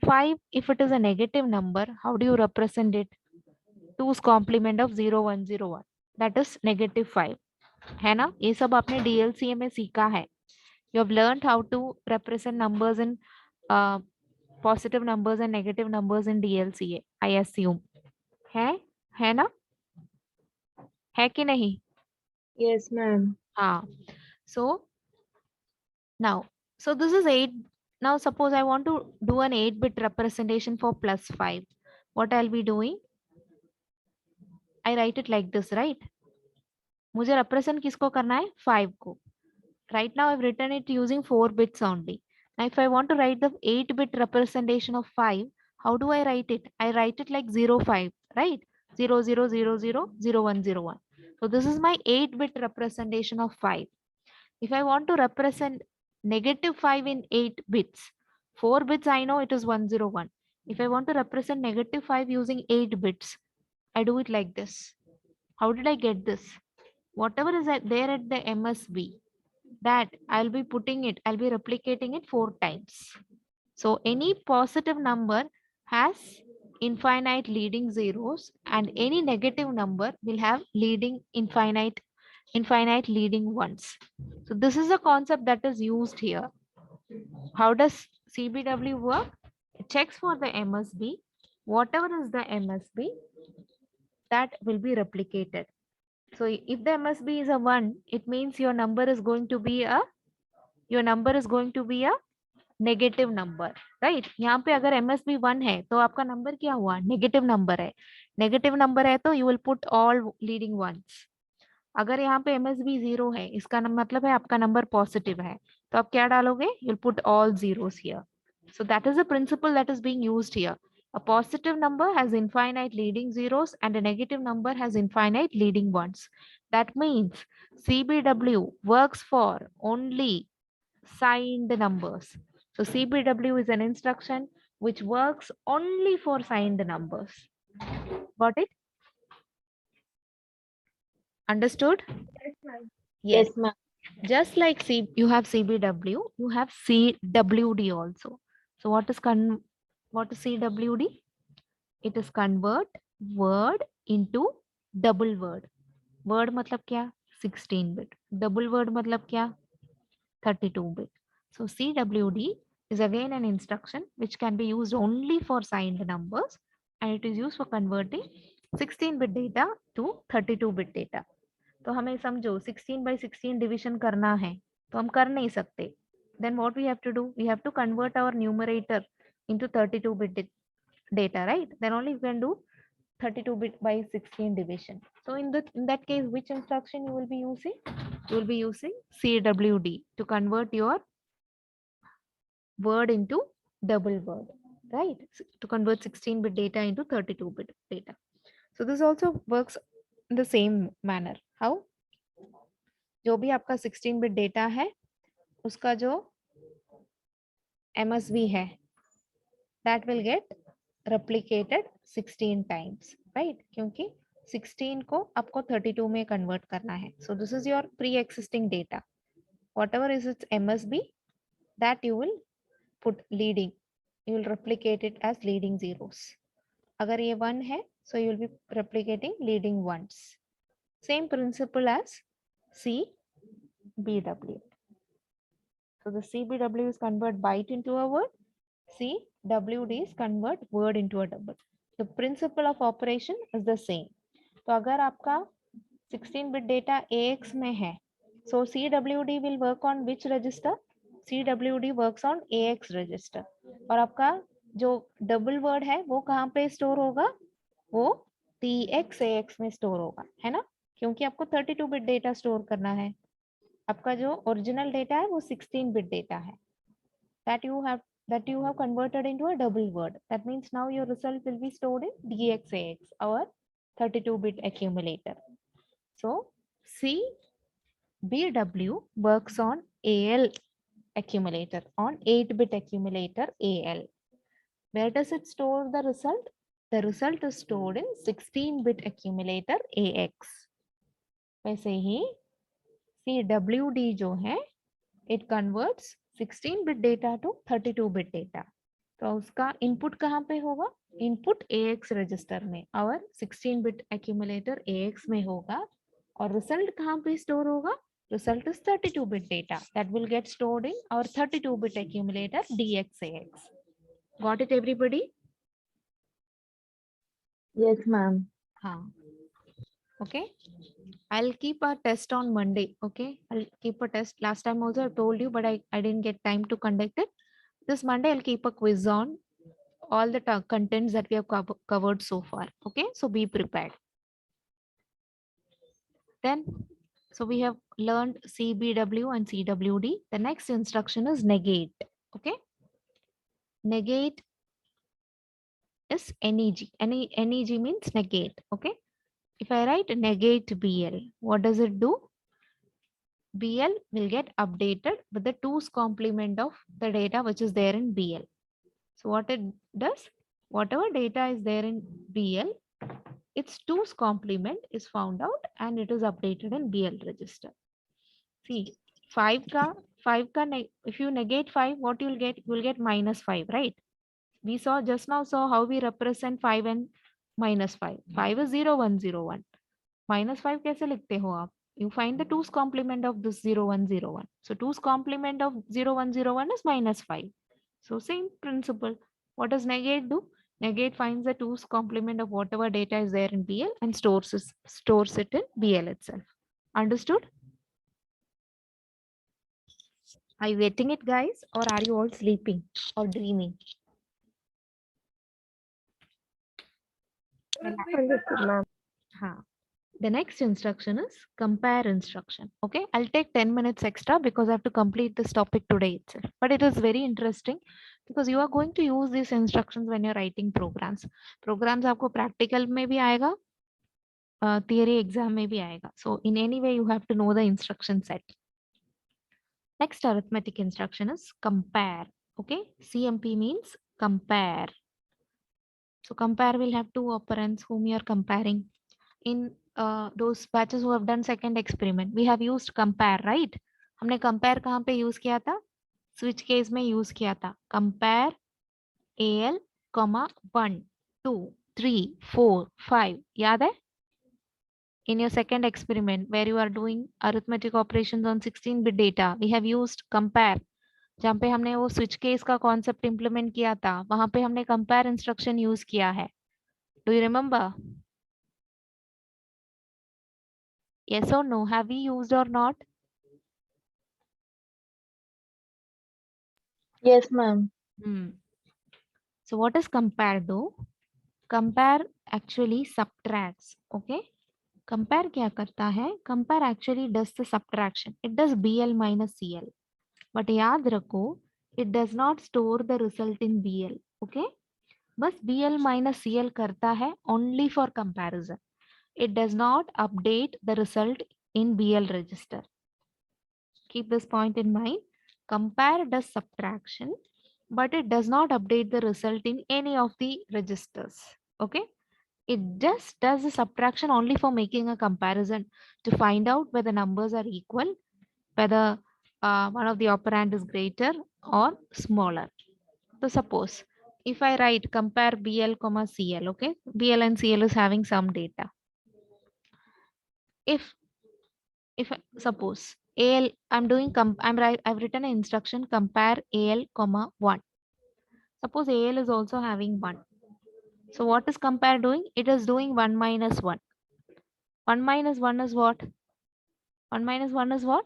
5, if it is a negative number, how do you represent it? 2's complement of 0101, that is -5, है ना? ये सब आपने DLCA में सीखा है. You have learned how to represent numbers in positive numbers and negative numbers in DLCA, I assume. है ना? है कि नहीं?
Yes, ma'am.
हाँ. So now, so this is 8. Now suppose I want to do an 8-bit representation for +5. What I'll be doing? I write it like this, right? मुझे represent किसको करना है? 5 को. Right now I've written it using 4 bits only. Now if I want to write the 8-bit representation of 5, how do I write it? I write it like 05, right? 00000101. So this is my 8-bit representation of 5. If I want to represent -5 in 8 bits, 4 bits I know it is 101. If I want to represent -5 using 8 bits, I do it like this. How did I get this? Whatever is there at the MSB, that I'll be replicating it 4 times. So any positive number has infinite leading zeros and any negative number will have infinite leading ones. So this is a concept that is used here. How does CBW work? It checks for the MSB. Whatever is the MSB, that will be replicated. So if the MSB is a 1, it means your number is going to be a negative number, right? यहाँ पे अगर MSB 1 है तो आपका number क्या हुआ? Negative number है. Negative number है तो you will put all leading ones. अगर यहाँ पे MSB 0 है, इसका मतलब है आपका नंबर पॉजिटिव है, तो आप क्या डालोगे? You will put all zeros here. So that is the principle that is being used here. A positive number has infinite leading zeros and a negative number has infinite leading ones. That means CBW works for only signed numbers. So CBW is an instruction which works only for signed numbers. Got it? Understood? Yes.
Yes, ma'am.
Just like you have CBW, you have CWD also. So what is CWD? It is convert word into double word. Word मतलब क्या? 16 bit. Double word मतलब क्या? 32 bit. So CWD is again an instruction which can be used only for signed numbers, and it is used for converting 16 bit data to 32 bit data. तो हमें समझो 16 by 16 division करना है तो हम कर नहीं सकते. Then what we have to do? We have to convert our numerator into 32 bit data, right? Then only you can do 32 bit by 16 division. So in that case, which instruction you will be using? You will be using CWD to convert your word into double word, right? To convert 16 bit data into 32 bit data. So this also works in the same manner. How? जो भी आपका 16 bit data है उसका जो MSB है that will get replicated 16 times, right? क्योंकि 16 को आपको 32 में कन्वर्ट करना है. So this is your pre-existing data. Whatever is its MSB, that you will put leading. You will replicate it as leading zeros. अगर ये 1 है, so you will be replicating leading ones. Same principle as CBW. So the CBW is convert byte into a word. CWD is convert word into a double. The principle of operation is the same. तो अगर आपका 16 bit data AX में है, so CWD will work on which register? CWD works on AX register. और आपका जो double word है वो कहाँ पे store होगा? वो TX AX में store होगा, है ना? क्योंकि आपको 32 bit data store करना है. आपका जो ओरिजिनल डेटा है वो 16 बिट डेटा है that you have converted into a double word. That means now your result will be stored in DXAX, our 32 bit accumulator. So CBW works on AL accumulator, on 8 bit accumulator AL. Where does it store the result? The result is stored in 16 bit accumulator AX. वैसे ही CWD जो है it converts 16 bit data to 32 bit data. तो उसका input कहाँ पे होगा? Input AX register में, और 16 bit accumulator AX में होगा, और रिजल्ट कहाँ पे स्टोर होगा? Result is 32 bit data that will get stored in our 32 bit accumulator DXAX. Got it, everybody?
Yes, ma'am.
Okay. I'll keep a test on Monday. Okay. I'll keep a test. Last time also I told you, but I didn't get time to conduct it. This Monday I'll keep a quiz on all the contents that we have covered so far. Okay. So be prepared. Then, so we have learned CBW and CWD. The next instruction is negate. Okay. Negate is NEG. NEG means negate. Okay. If I write negate BL, what does it do? BL will get updated with the 2's complement of the data which is there in BL. So what it does, whatever data is there in BL, its 2's complement is found out and it is updated in BL register. See, 5 ka, if you negate 5, what you will get minus 5, right? We saw just now, saw how we represent 5 and minus 5. 5 is 0, 1, 0, 1. Minus 5 कैसे लिखते हो आप? You find the 2's complement of this 0, 1, 0, 1. So 2's complement of 0, 1, 0, 1 is minus 5. So same principle. What does negate do? Negate finds the 2's complement of whatever data is there in BL and stores it in BL itself. Understood? Are you getting it, guys? Or are you all sleeping or dreaming?
Understood, ma'am.
The next instruction is compare instruction. Okay, I'll take 10 minutes extra because I have to complete this topic today itself. But it is very interesting because you are going to use these instructions when you're writing programs. Programs आपको practical में भी आएगा, theory exam में भी आएगा. So in any way you have to know the instruction set. Next arithmetic instruction is compare. Okay, CMP means compare. So compare will have two operands whom you are comparing. In those batches who have done second experiment, we have used compare, right? हमने compare कहाँ पे use किया था? Switch case में use किया था. Compare AL, 1, 2, 3, 4, 5. याद है? In your second experiment where you are doing arithmetic operations on 16-bit data, we have used compare. जहाँ पे हमने वो switch case का concept implement किया था, वहाँ पे हमने compare instruction use किया है. Do you remember? Yes or no? Have we used or not?
Yes, ma'am.
So what is compare though? Compare actually subtracts. Okay. Compare क्या करता है? Compare actually does the subtraction. It does BL minus CL. But याद रखो, it does not store the result in BL. Okay. बस BL minus CL करता है only for comparison. It does not update the result in BL register. Keep this point in mind. Compare does subtraction, but it does not update the result in any of the registers. Okay. It just does the subtraction only for making a comparison to find out whether numbers are equal, whether one of the operand is greater or smaller. So suppose if I write compare BL comma CL, okay, BL and CL is having some data. If suppose AL, I've written an instruction compare AL comma 1. Suppose AL is also having 1. So what is compare doing? It is doing 1 minus 1. 1 minus 1 is what? 1 minus 1 is what?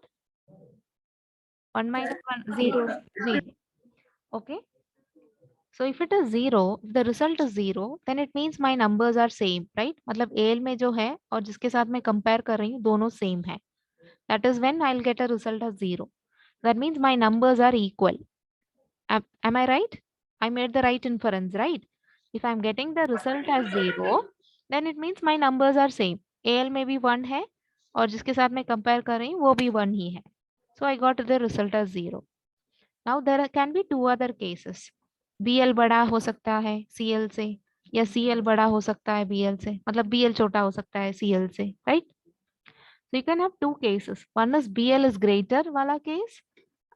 1 minus 1, 0. 0. Okay. So if it is 0, if the result is 0, then it means my numbers are same, right? मतलब AL में जो है और जिसके साथ मैं compare कर रही हूँ दोनों same है. That is when I'll get a result as 0. That means my numbers are equal. Am I right? I made the right inference, right? If I'm getting the result as 0, then it means my numbers are same. AL में भी 1 है और जिसके साथ मैं compare कर रही हूँ वो भी 1 ही है. So I got the result as 0. Now there can be two other cases. BL बड़ा हो सकता है CL से या CL बड़ा हो सकता है BL से, मतलब BL छोटा हो सकता है CL से, right? So you can have two cases. One is BL is greater वाला case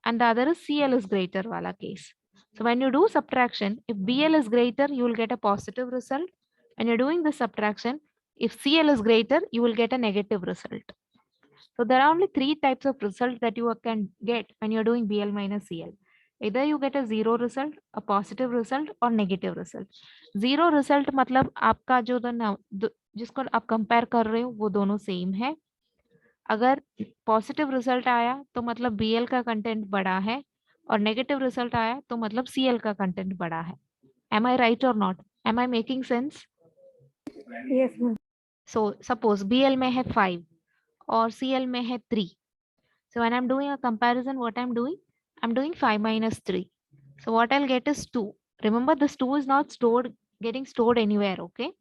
and the other is CL is greater wala case. So when you do subtraction, if BL is greater, you will get a positive result. When you're doing the subtraction, if CL is greater, you will get a negative result. So there are only three types of results that you can get when you're doing BL minus CL. Either you get a zero result, a positive result or negative result. Zero result मतलब आपका जो जिसको आप compare कर रहे हो वो दोनों सेम है. अगर पॉजिटिव रिजल्ट आया तो मतलब BL का कंटेंट बड़ा है और नेगेटिव रिजल्ट आया तो मतलब CL का कंटेंट बड़ा है. Am I right or not? Am I making sense?
Yes, ma'am.
So suppose BL में है 5 और CL में है 3. So when I'm doing a comparison, what I'm doing? I'm doing 5 minus 3. So what I'll get is 2. Remember this 2 is not getting stored anywhere, okay?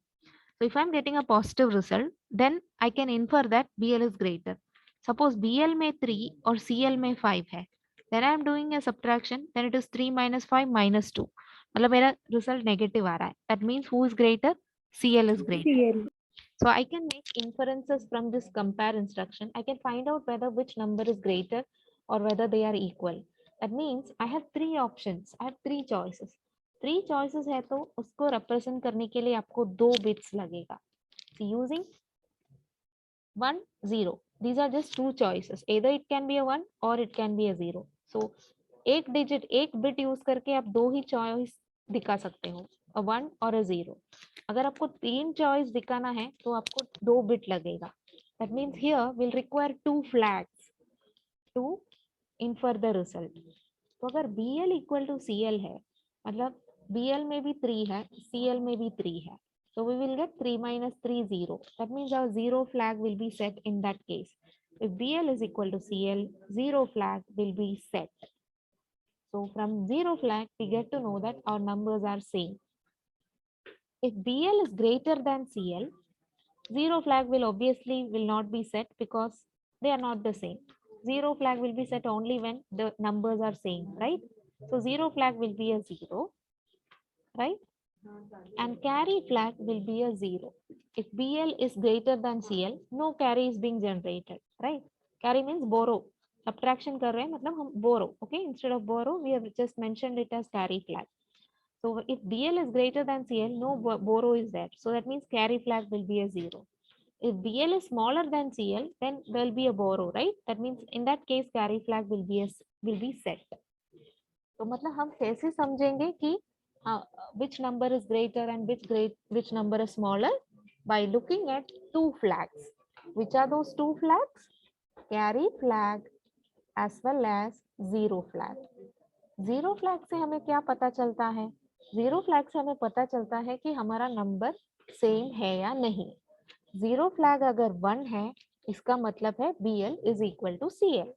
So if I'm getting a positive result, then I can infer that BL is greater. Suppose BL में 3 और CL में 5 है. Then I am doing a subtraction. Then it is 3 minus 5 minus 2. मतलब मेरा result negative आ रहा है. That means who is greater? CL is greater.
CL.
So I can make inferences from this compare instruction. I can find out whether which number is greater or whether they are equal. That means I have three options. I have three choices. Three choices है तो उसको represent करने के लिए आपको दो bits लगेगा. So using 1, 0. These are just two choices. Either it can be a 1 or it can be a 0. So एक digit, एक bit use करके आप दो ही choice दिखा सकते हो. A 1 और a 0. अगर आपको तीन choice दिखाना है तो आपको दो bit लगेगा. That means here we'll require two flags to infer the result. तो अगर BL equal to CL है, मतलब BL में भी 3 है, CL में भी 3 है. So we will get 3 minus 3 0. That means our 0 flag will be set in that case. If BL is equal to CL, 0 flag will be set. So from zero flag, we get to know that our numbers are same. If BL is greater than CL, zero flag will obviously will not be set because they are not the same. Zero flag will be set only when the numbers are same, right? So zero flag will be a zero, right? And carry flag will be a zero. If BL is greater than CL, no carry is being generated, right? Carry means borrow. Subtraction कर रहे हैं मतलब हम borrow, okay? Instead of borrow, we have just mentioned it as carry flag. So if BL is greater than CL, no borrow is there. So that means carry flag will be a zero. If BL is smaller than CL, then there will be a borrow, right? That means in that case, carry flag will be set. तो मतलब हम कैसे समझेंगे कि which number is greater and which number is smaller? By looking at two flags. Which are those two flags? Carry flag as well as zero flag. Zero flag से हमें क्या पता चलता है? जीरो फ्लैग से हमें पता चलता है कि हमारा नंबर सेम है या नहीं. जीरो फ्लैग अगर 1 है, इसका मतलब है BL is equal to CL.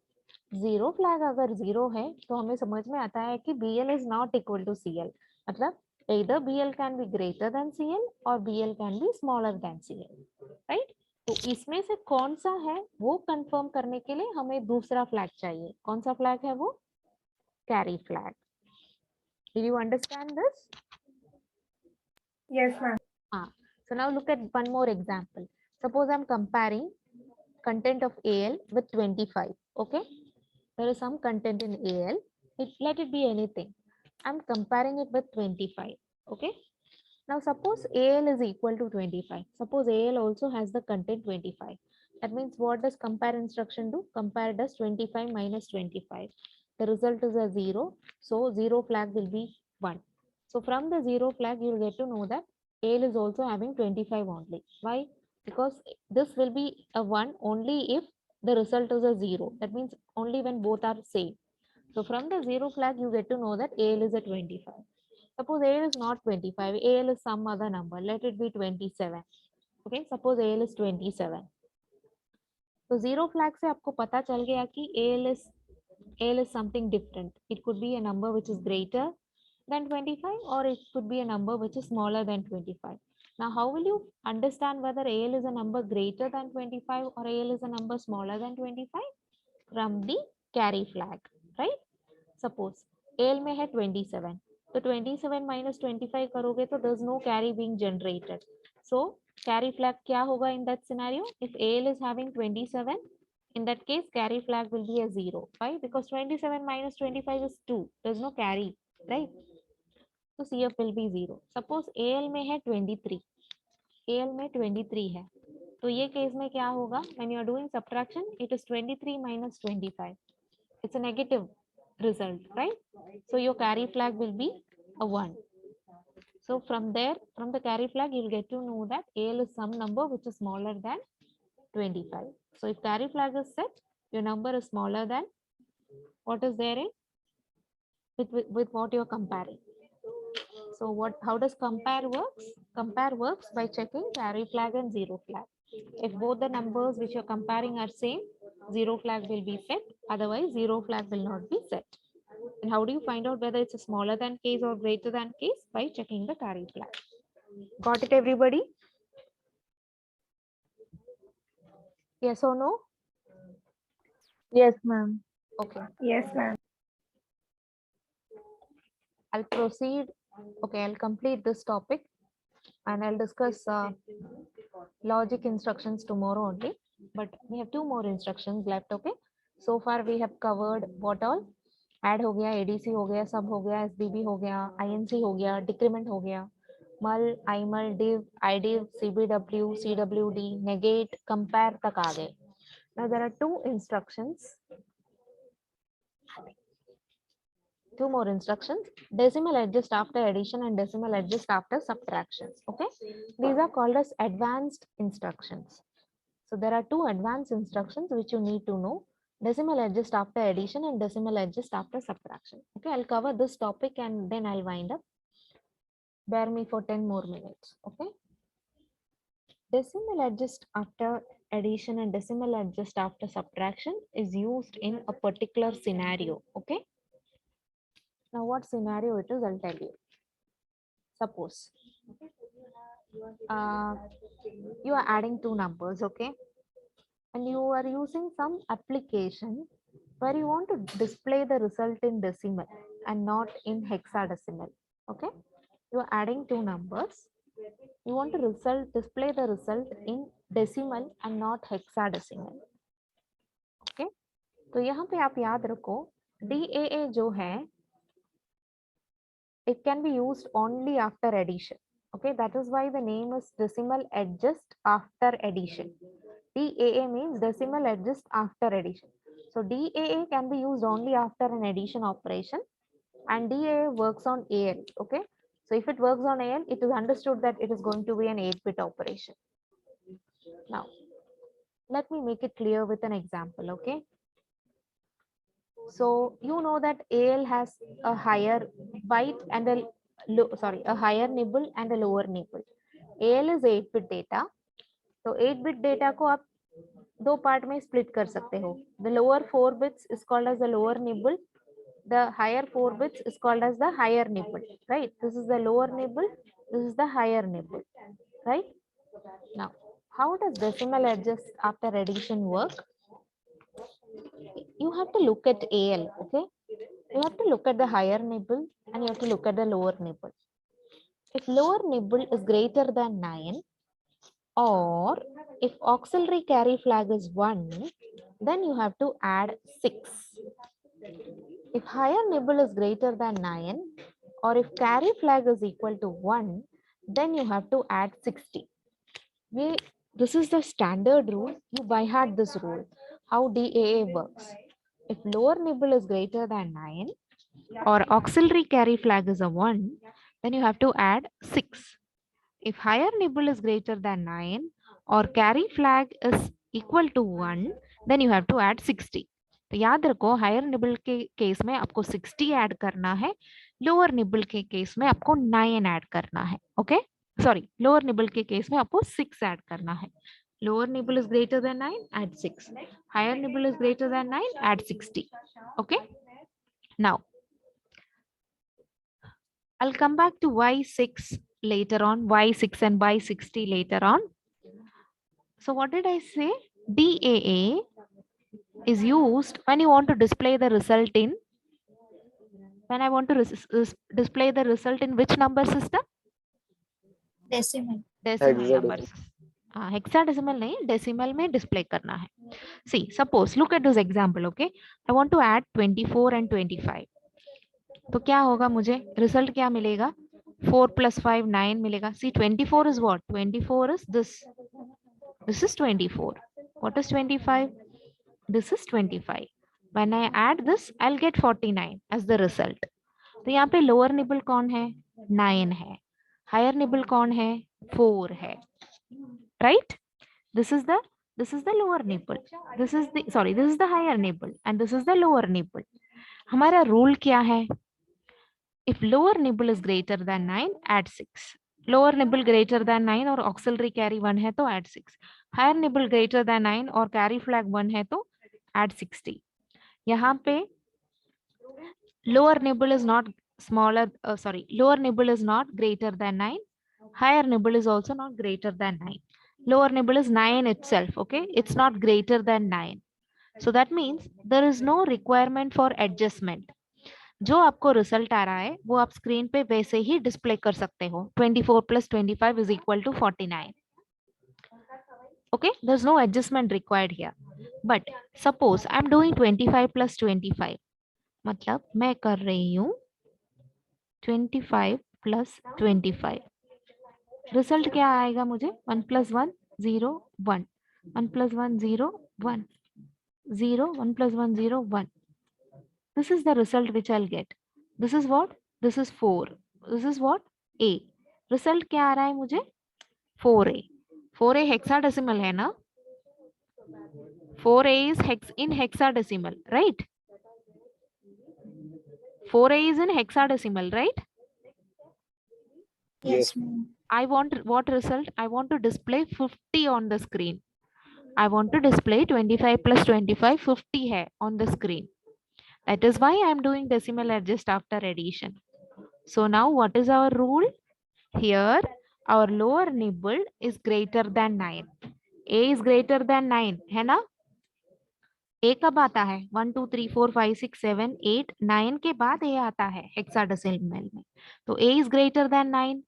Zero flag अगर 0 है, तो हमें समझ में आता है कि BL is not equal to CL. मतलब either BL can be greater than CL or BL can be smaller than CL, right? तो इसमें से कौन सा है वो कंफर्म करने के लिए हमें दूसरा फ्लैग चाहिए. कौन सा फ्लैग है वो? Carry flag. Did you understand this?
Yes, ma'am.
So now look at one more example. Suppose I'm comparing content of AL with 25. Okay, there is some content in AL. Let it be anything. I'm comparing it with 25. Okay. Now suppose AL is equal to 25. Suppose AL also has the content 25. That means what does compare instruction do? Compare does 25 minus 25. The result is a 0. So 0 flag will be 1. So from the 0 flag, you will get to know that AL is also having 25 only. Why? Because this will be a 1 only if the result is a 0. That means only when both are same. So from the 0 flag, you get to know that AL is a 25. Suppose AL is not 25, AL is some other number. Let it be 27. Okay, suppose AL is 27. So 0 flag से आपको पता चल गया कि AL is something different. It could be a number which is greater than 25 or it could be a number which is smaller than 25. Now, how will you understand whether AL is a number greater than 25 or AL is a number smaller than 25? From the carry flag, right? Suppose AL में है 27. तो 27 minus 25 करोगे तो there's no carry being generated. So carry flag क्या होगा in that scenario? If AL is having 27, in that case carry flag will be a 0. Why? Because 27 minus 25 is 2. There's no carry, right? So CF will be 0. Suppose AL में है 23. AL में 23 है. तो ये case में क्या होगा? When you are doing subtraction, it is 23 minus 25. It's a negative result, right? So your carry flag will be a 1. So from there, from the carry flag, you'll get to know that AL is some number which is smaller than 25. So if carry flag is set, your number is smaller than what is there in with what you're comparing. So how does compare works? Compare works by checking carry flag and zero flag. If both the numbers which you're comparing are same, zero flag will be set. Otherwise, zero flag will not be set. And how do you find out whether it's a smaller than case or greater than case? By checking the carry flag. Got it, everybody? Yes or no?
Yes, ma'am.
Okay,
Yes, ma'am.
I'll proceed. Okay, I'll complete this topic and I'll discuss logic instructions tomorrow only. But we have 2 more instructions left. Okay, so far we have covered what all? Add हो गया, ADC हो गया, sub हो गया, SBB हो गया, INC हो गया, decrement हो गया, mul, imul, div, IDiv, CBW, CWD, negate, compare तक आ गए. Now there are 2 instructions. 2 more instructions: decimal adjust after addition and decimal adjust after subtractions. Okay, these are called as advanced instructions. So there are 2 advanced instructions which you need to know: decimal adjust after addition and decimal adjust after subtraction. Okay, I'll cover this topic and then I'll wind up. Bear me for 10 more minutes. Okay, decimal adjust after addition and decimal adjust after subtraction is used in a particular scenario. Okay, Now what scenario it is, I'll tell you. Suppose you are adding two numbers, okay, and you are using some application where you want to display the result in decimal and not in hexadecimal. Okay, you are adding two numbers, you want to display the result in decimal and not hexadecimal. Okay, तो यहाँ पे आप याद रखो DAA जो है it can be used only after addition. Okay, that is why the name is decimal adjust after addition. DAA means decimal adjust after addition. So DAA can be used only after an addition operation, and DAA works on AL. Okay, so if it works on AL, it is understood that it is going to be an 8-bit operation. Now let me make it clear with an example. Okay, so you know that AL has a higher byte and a higher nibble and a lower nibble. AL is 8-bit data. तो 8-bit data को आप दो part में split कर सकते हो. The lower 4 bits is called as the lower nibble. The higher 4 bits is called as the higher nibble. Right? This is the lower nibble. This is the higher nibble. Right? Now, how does decimal adjust after addition work? You have to look at AL. Okay? You have to look at the higher nibble and you have to look at the lower nibble. If lower nibble is greater than 9, or if auxiliary carry flag is 1, then you have to add 6. If higher nibble is greater than 9, or if carry flag is equal to 1, then you have to add 60. This is the standard rule. You by heart this rule. How DAA works. If lower nibble is greater than 9, or auxiliary carry flag is a 1, then you have to add 6. If higher nibble is greater than 9 or carry flag is equal to 1, then you have to add 60. तो याद रखो higher nibble के case में आपको 60 add करना है, lower nibble के case में आपको 9 ऐड करना है. ओके, सॉरी, लोअर निबल के केस में आपको 6 ऐड करना है. Lower nibble is greater than 9, add 6. Higher nibble is greater than 9, add 60. Okay. Now, I'll come back to Y6 later on, Y6 and Y60 later on. So what did I say? DAA is used when you want to display the result in, when I want to display the result in which number system?
decimal.
Decimal
Hexadecimal.
numbers. Hexadecimal नहीं, decimal में display करना है. See, suppose, look at this example, okay? I want to add 24 and 25. तो क्या होगा मुझे? Result क्या मिलेगा? 4 plus 5, 9 मिलेगा. See, 24 is what? 24 is this. This is 24. What is 25? This is 25. When I add this, I'll get 49 as the result. तो यहाँ पे lower nibble कौन है? 9 है. Higher nibble कौन है? 4 है. Right? This is the lower nibble. This is the higher nibble and this is the lower nibble. हमारा rule क्या है? If lower nibble is greater than 9, add 6. Lower nibble greater than 9 और auxiliary carry 1 है तो add 6. Higher nibble greater than 9 और carry flag 1 है तो add 60. यहाँ पे lower nibble is not lower nibble is not greater than 9. Higher nibble is also not greater than 9. Lower nibble is 9 itself, okay? It's not greater than 9. So that means there is no requirement for adjustment. जो आपको result आ रहा है वो आप screen पे वैसे ही display कर सकते हो. 24 plus 25 is equal to 49. Okay, there's no adjustment required here. But suppose I'm doing 25 plus 25. मतलब मैं कर रही हूँ 25 plus 25. रिजल्ट क्या आएगा मुझे? 1 plus 1 0 1 1 plus 1 0 1 0 1 plus 1 0 1. This is the result which I'll get. This is what? This is 4. This is what? A. Result क्या आ रहा है मुझे? 4A. 4A hexadecimal है ना? 4A is in hexadecimal, right? 4A is in hexadecimal, right?
Yes, ma'am.
I want what result? I want to display 50 on the screen. I want to display 25 plus 25, 50 है on the screen. That is why I am doing decimal adjust after addition. So now what is our rule? Here our lower nibble is greater than 9. A is greater than 9 है ना? A कब आता है? 1 2 3 4 5 6 7 8 9 के बाद A आता है hexadecimal में. तो A is greater than 9.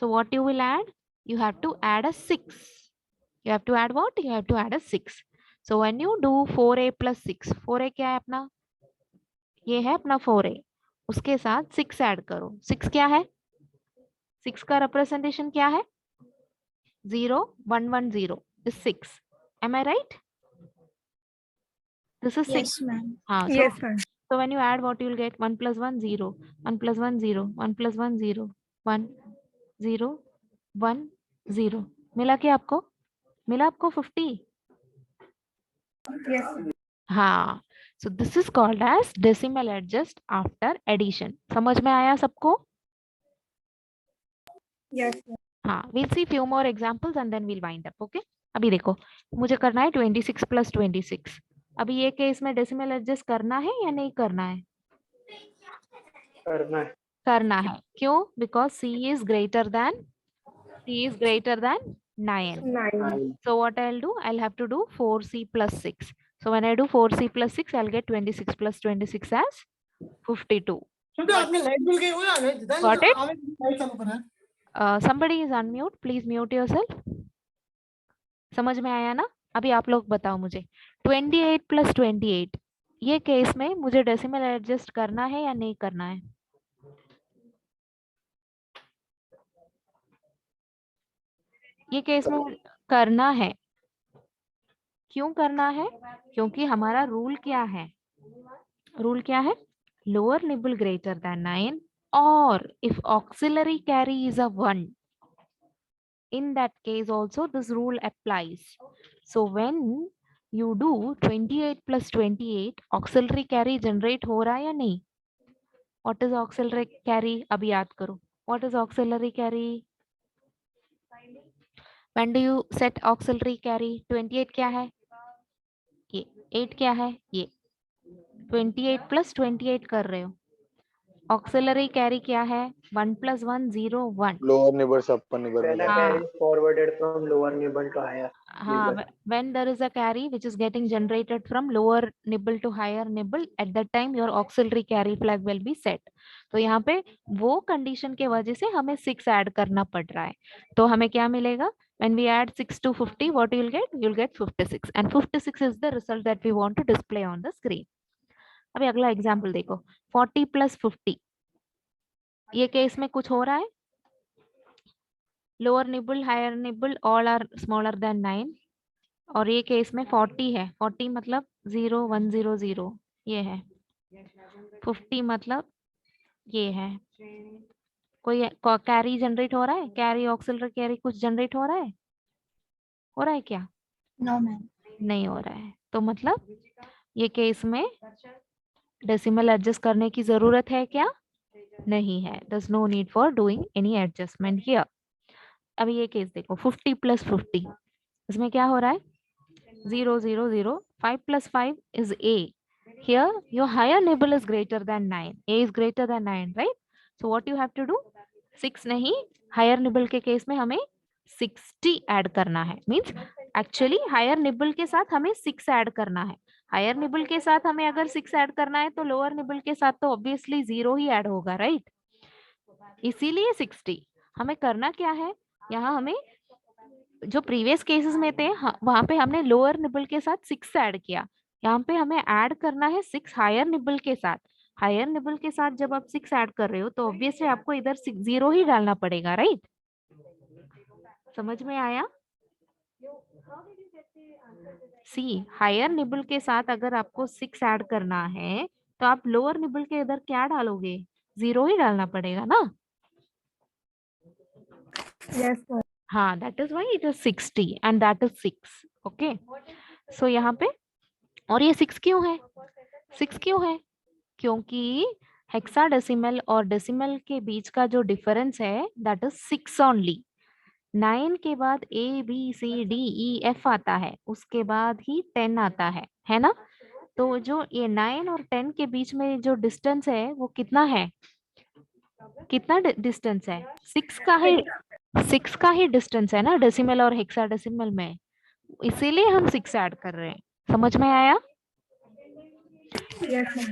So what you will add? You have to add a 6. You have to add what? You have to add a 6. So when you do 4A plus 6, 4A क्या है अपना? ये है अपना 4A. उसके साथ 6 add करो. 6 क्या है? 6 का representation क्या है? 0 1 1 0 is 6. Am I right? This is 6.
Yes, ma'am.
Yes, ma'am.
So when you add, what you will get? 1 plus 1 0, 1 plus 1 0, 1 plus 1 0, 1 0 1 0. मिला क्या आपको? मिला आपको 50?
Yes.
हाँ. So this is called as decimal adjust after addition. समझ में आया सबको?
Yes, ma'am.
हाँ. We'll see few more examples and then we'll wind up. Okay? अभी देखो, मुझे करना है 26 plus 26. अभी ये केस में डेसिमल एडजस्ट करना है या नहीं करना है?
करना है।
करना है. क्यों? Because C is greater than 9.
9.
So what I'll do? I'll have to do 4C plus 6. So when I do 4C plus 6, I'll get 26 plus 26 as 52. Got it? Somebody is unmute. Please mute yourself. समझ में आया ना? अभी आप लोग बताओ मुझे. 28 plus 28. ये केस में मुझे डेसिमल एडजस्ट करना है या नहीं करना है? ये केस में करना है. क्यों करना है? क्योंकि हमारा रूल क्या है? रूल क्या है? लोअर निबल ग्रेटर देन 9 और if auxiliary carry is a 1, in that case also this rule applies. So when you do 28 plus 28, auxiliary carry generate हो रहा है या नहीं? What is auxiliary carry? अभी याद करो. What is auxiliary carry? When do you set auxiliary carry? 28 क्या है? ये 8 क्या है? ये 28 plus 28 कर रहे हो. ऑक्सिलरी कैरी क्या है? 1 plus 1 0 1.
Lower neighbor से upper neighbor में
When a
जाना।
carry is forwarded from lower nibble to higher
हाँ,
nibble.
when there is a carry which is getting generated from lower nibble to higher nibble, at that time your auxiliary carry flag will be set. तो यहाँ पे वो condition के वजह से हमें 6 add करना पड़ रहा है. तो हमें क्या मिलेगा? When we add 6 to 50, what you will get? You will get 56, and 56 is the result that we want to display on the screen. अभी अगला एग्जाम्पल देखो. 40 plus 50. ये केस में कुछ हो रहा है? Lower nibble higher nibble all are smaller than 9. और ये केस में 40 है. 40 मतलब 0 1 0 0 ये है. 50 मतलब ये है. कोई कैरी जनरेट हो रहा है? कैरी ऑक्सिलरी कैरी कुछ जनरेट हो रहा है? हो रहा है क्या?
No, ma'am.
नहीं हो रहा है. तो मतलब ये केस में डेसिमल एडजस्ट करने की जरूरत है क्या? नहीं है. There's no need for doing any adjustment here. अभी ये केस देखो. 50 plus 50. इसमें क्या हो रहा है? 0 0 0. 5 plus 5 is A. Here your higher nibble is greater than 9. A is greater than 9, right? So what you have to do? 6 नहीं, higher nibble के केस में हमें 60 ऐड करना है. मीन्स एक्चुअली हायर निबल के साथ हमें 6 ऐड करना है. हायर निबल के साथ हमें अगर 6 ऐड करना है तो लोअर निबल के साथ तो ऑब्वियसली 0 ही ऐड होगा, राइट? इसीलिए 60. हमें करना क्या है? यहाँ हमें जो प्रीवियस केसेस में थे वहां पे हमने लोअर निबल के साथ 6 ऐड किया. यहाँ पे हमें ऐड करना है 6 हायर निबल के साथ. हायर निबल के साथ जब आप 6 ऐड कर रहे हो तो ऑब्वियसली आपको इधर 0 ही डालना पड़ेगा, राइट? समझ में आया? सी हायर निबल के साथ अगर आपको 6 ऐड करना है तो आप लोअर निबल के इधर क्या डालोगे? 0 ही डालना पड़ेगा ना.
Yes, sir.
हाँ, that is why it is 60 and that is 6. Okay. So यहाँ पे और ये 6 क्यों है? 6 क्यों है? क्योंकि हेक्साडेसिमल और डेसिमल के बीच का जो डिफरेंस है that is 6 only. 9 के बाद A B C D E F आता है, उसके बाद ही 10 आता है ना? तो जो ये 9 और 10 के बीच में जो डिस्टेंस है वो कितना है? कितना डिस्टेंस है? 6 का ही डिस्टेंस है ना डेसिमल और हेक्साडेसिमल में, इसीलिए हम 6 ऐड कर रहे हैं। समझ में आया?
Yes, ma'am.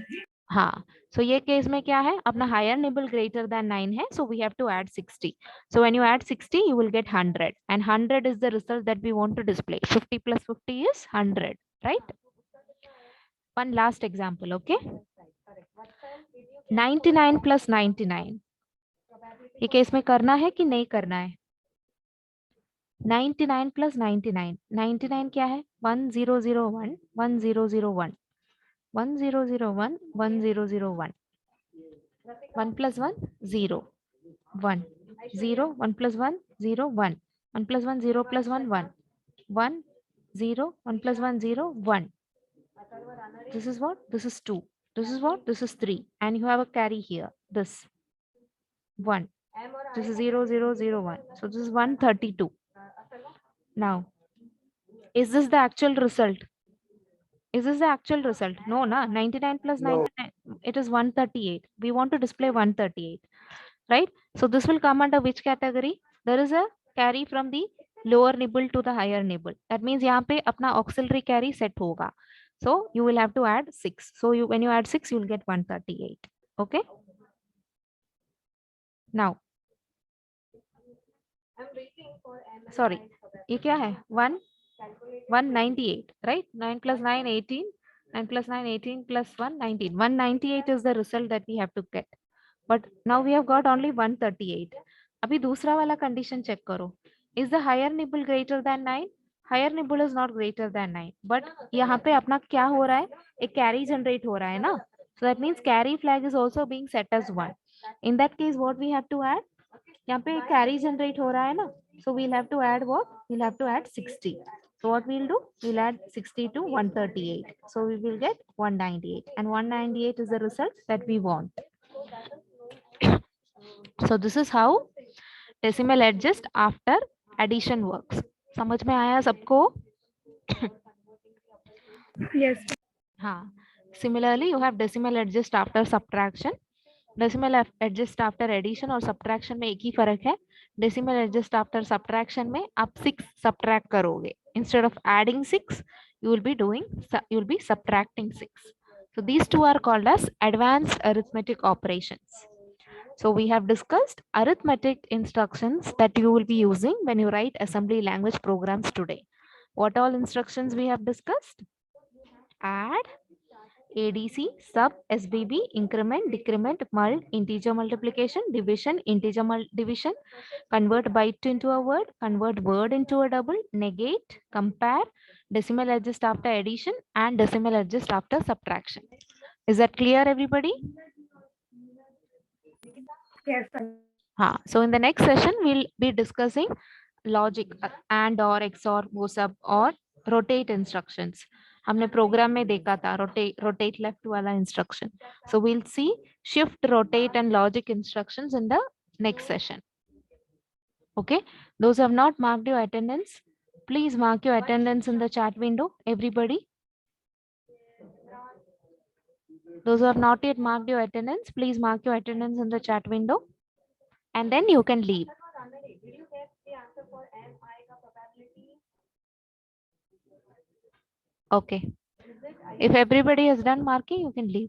हाँ, सो ये केस में क्या है, अपना हायर निबल ग्रेटर देन 9 है, so we have to add 60. So when you add 60 you will get 100 and 100 is the result that we want to display. 50 plus 50 is 100, right? One last example, okay? 99 plus 99, ये case में करना है कि नहीं करना है? 99 plus 99, 99 क्या है? 1001 1001 1001 1001, 1 plus 1 0 1 0 1 plus 1 0 1 1 plus 1 0 plus 1 1 1 0 1 plus 1 0 1. This is what? This is 2. This is what? This is 3. And you have a carry here. This 1. This is 0 0 0 1. So this is 132. Now, is this the actual result? Is this the actual result? No, na. 99 plus
No.
99, it is 138. We want to display 138, right? So this will come under which category? There is a carry from the lower nibble to the higher nibble. That means यहाँ पे अपना auxiliary carry set होगा. So you will have to add 6. So when you add 6, you will get 138. Okay. Now, sorry, ये क्या है? 198, right? 9 plus 9 18. 9 plus 9 18 plus 1 19. 198 is the result that we have to get. But now we have got only 138. अभी दूसरा वाला condition check करो. Is the higher nibble greater than 9? Higher nibble is not greater than 9. But यहाँ पे अपना क्या हो रहा है? एक carry generate हो रहा है ना? So that means carry flag is also being set as 1. In that case, what we have to add? यहाँ पे carry generate हो रहा है ना? So we'll have to add what? We'll have to add 60. So what we'll do? We'll add 60 to 138. So we will get 198. And 198 is the result that we want. So this is how decimal adjust after addition works. समझ में आया सबको?
Yes.
हाँ. Similarly, you have decimal adjust after subtraction. Decimal adjust after addition और subtraction में एक ही फर्क है. Decimal adjust after subtraction में आप 6 subtract करोगे. Instead of adding 6, you will be subtracting 6. So these two are called as advanced arithmetic operations. So we have discussed arithmetic instructions that you will be using when you write assembly language programs today. What all instructions we have discussed? Add, ADC, sub, SBB, increment, decrement, mul, integer multiplication, division, integer division, convert byte into a word, convert word into a double, negate, compare, decimal adjust after addition, and decimal adjust after subtraction. Is that clear, everybody?
Yes, ma'am.
So in the next session, we'll be discussing logic and or XOR वो सब और rotate instructions. हमने program में देखा था rotate left वाला instruction. So we'll see shift, rotate and logic instructions in the next session. Okay, those who have not marked your attendance, please mark your attendance in the chat window, everybody. Those who have not yet marked your attendance, please mark your attendance in the chat window and then you can leave. Okay. If everybody has done marking, you can leave.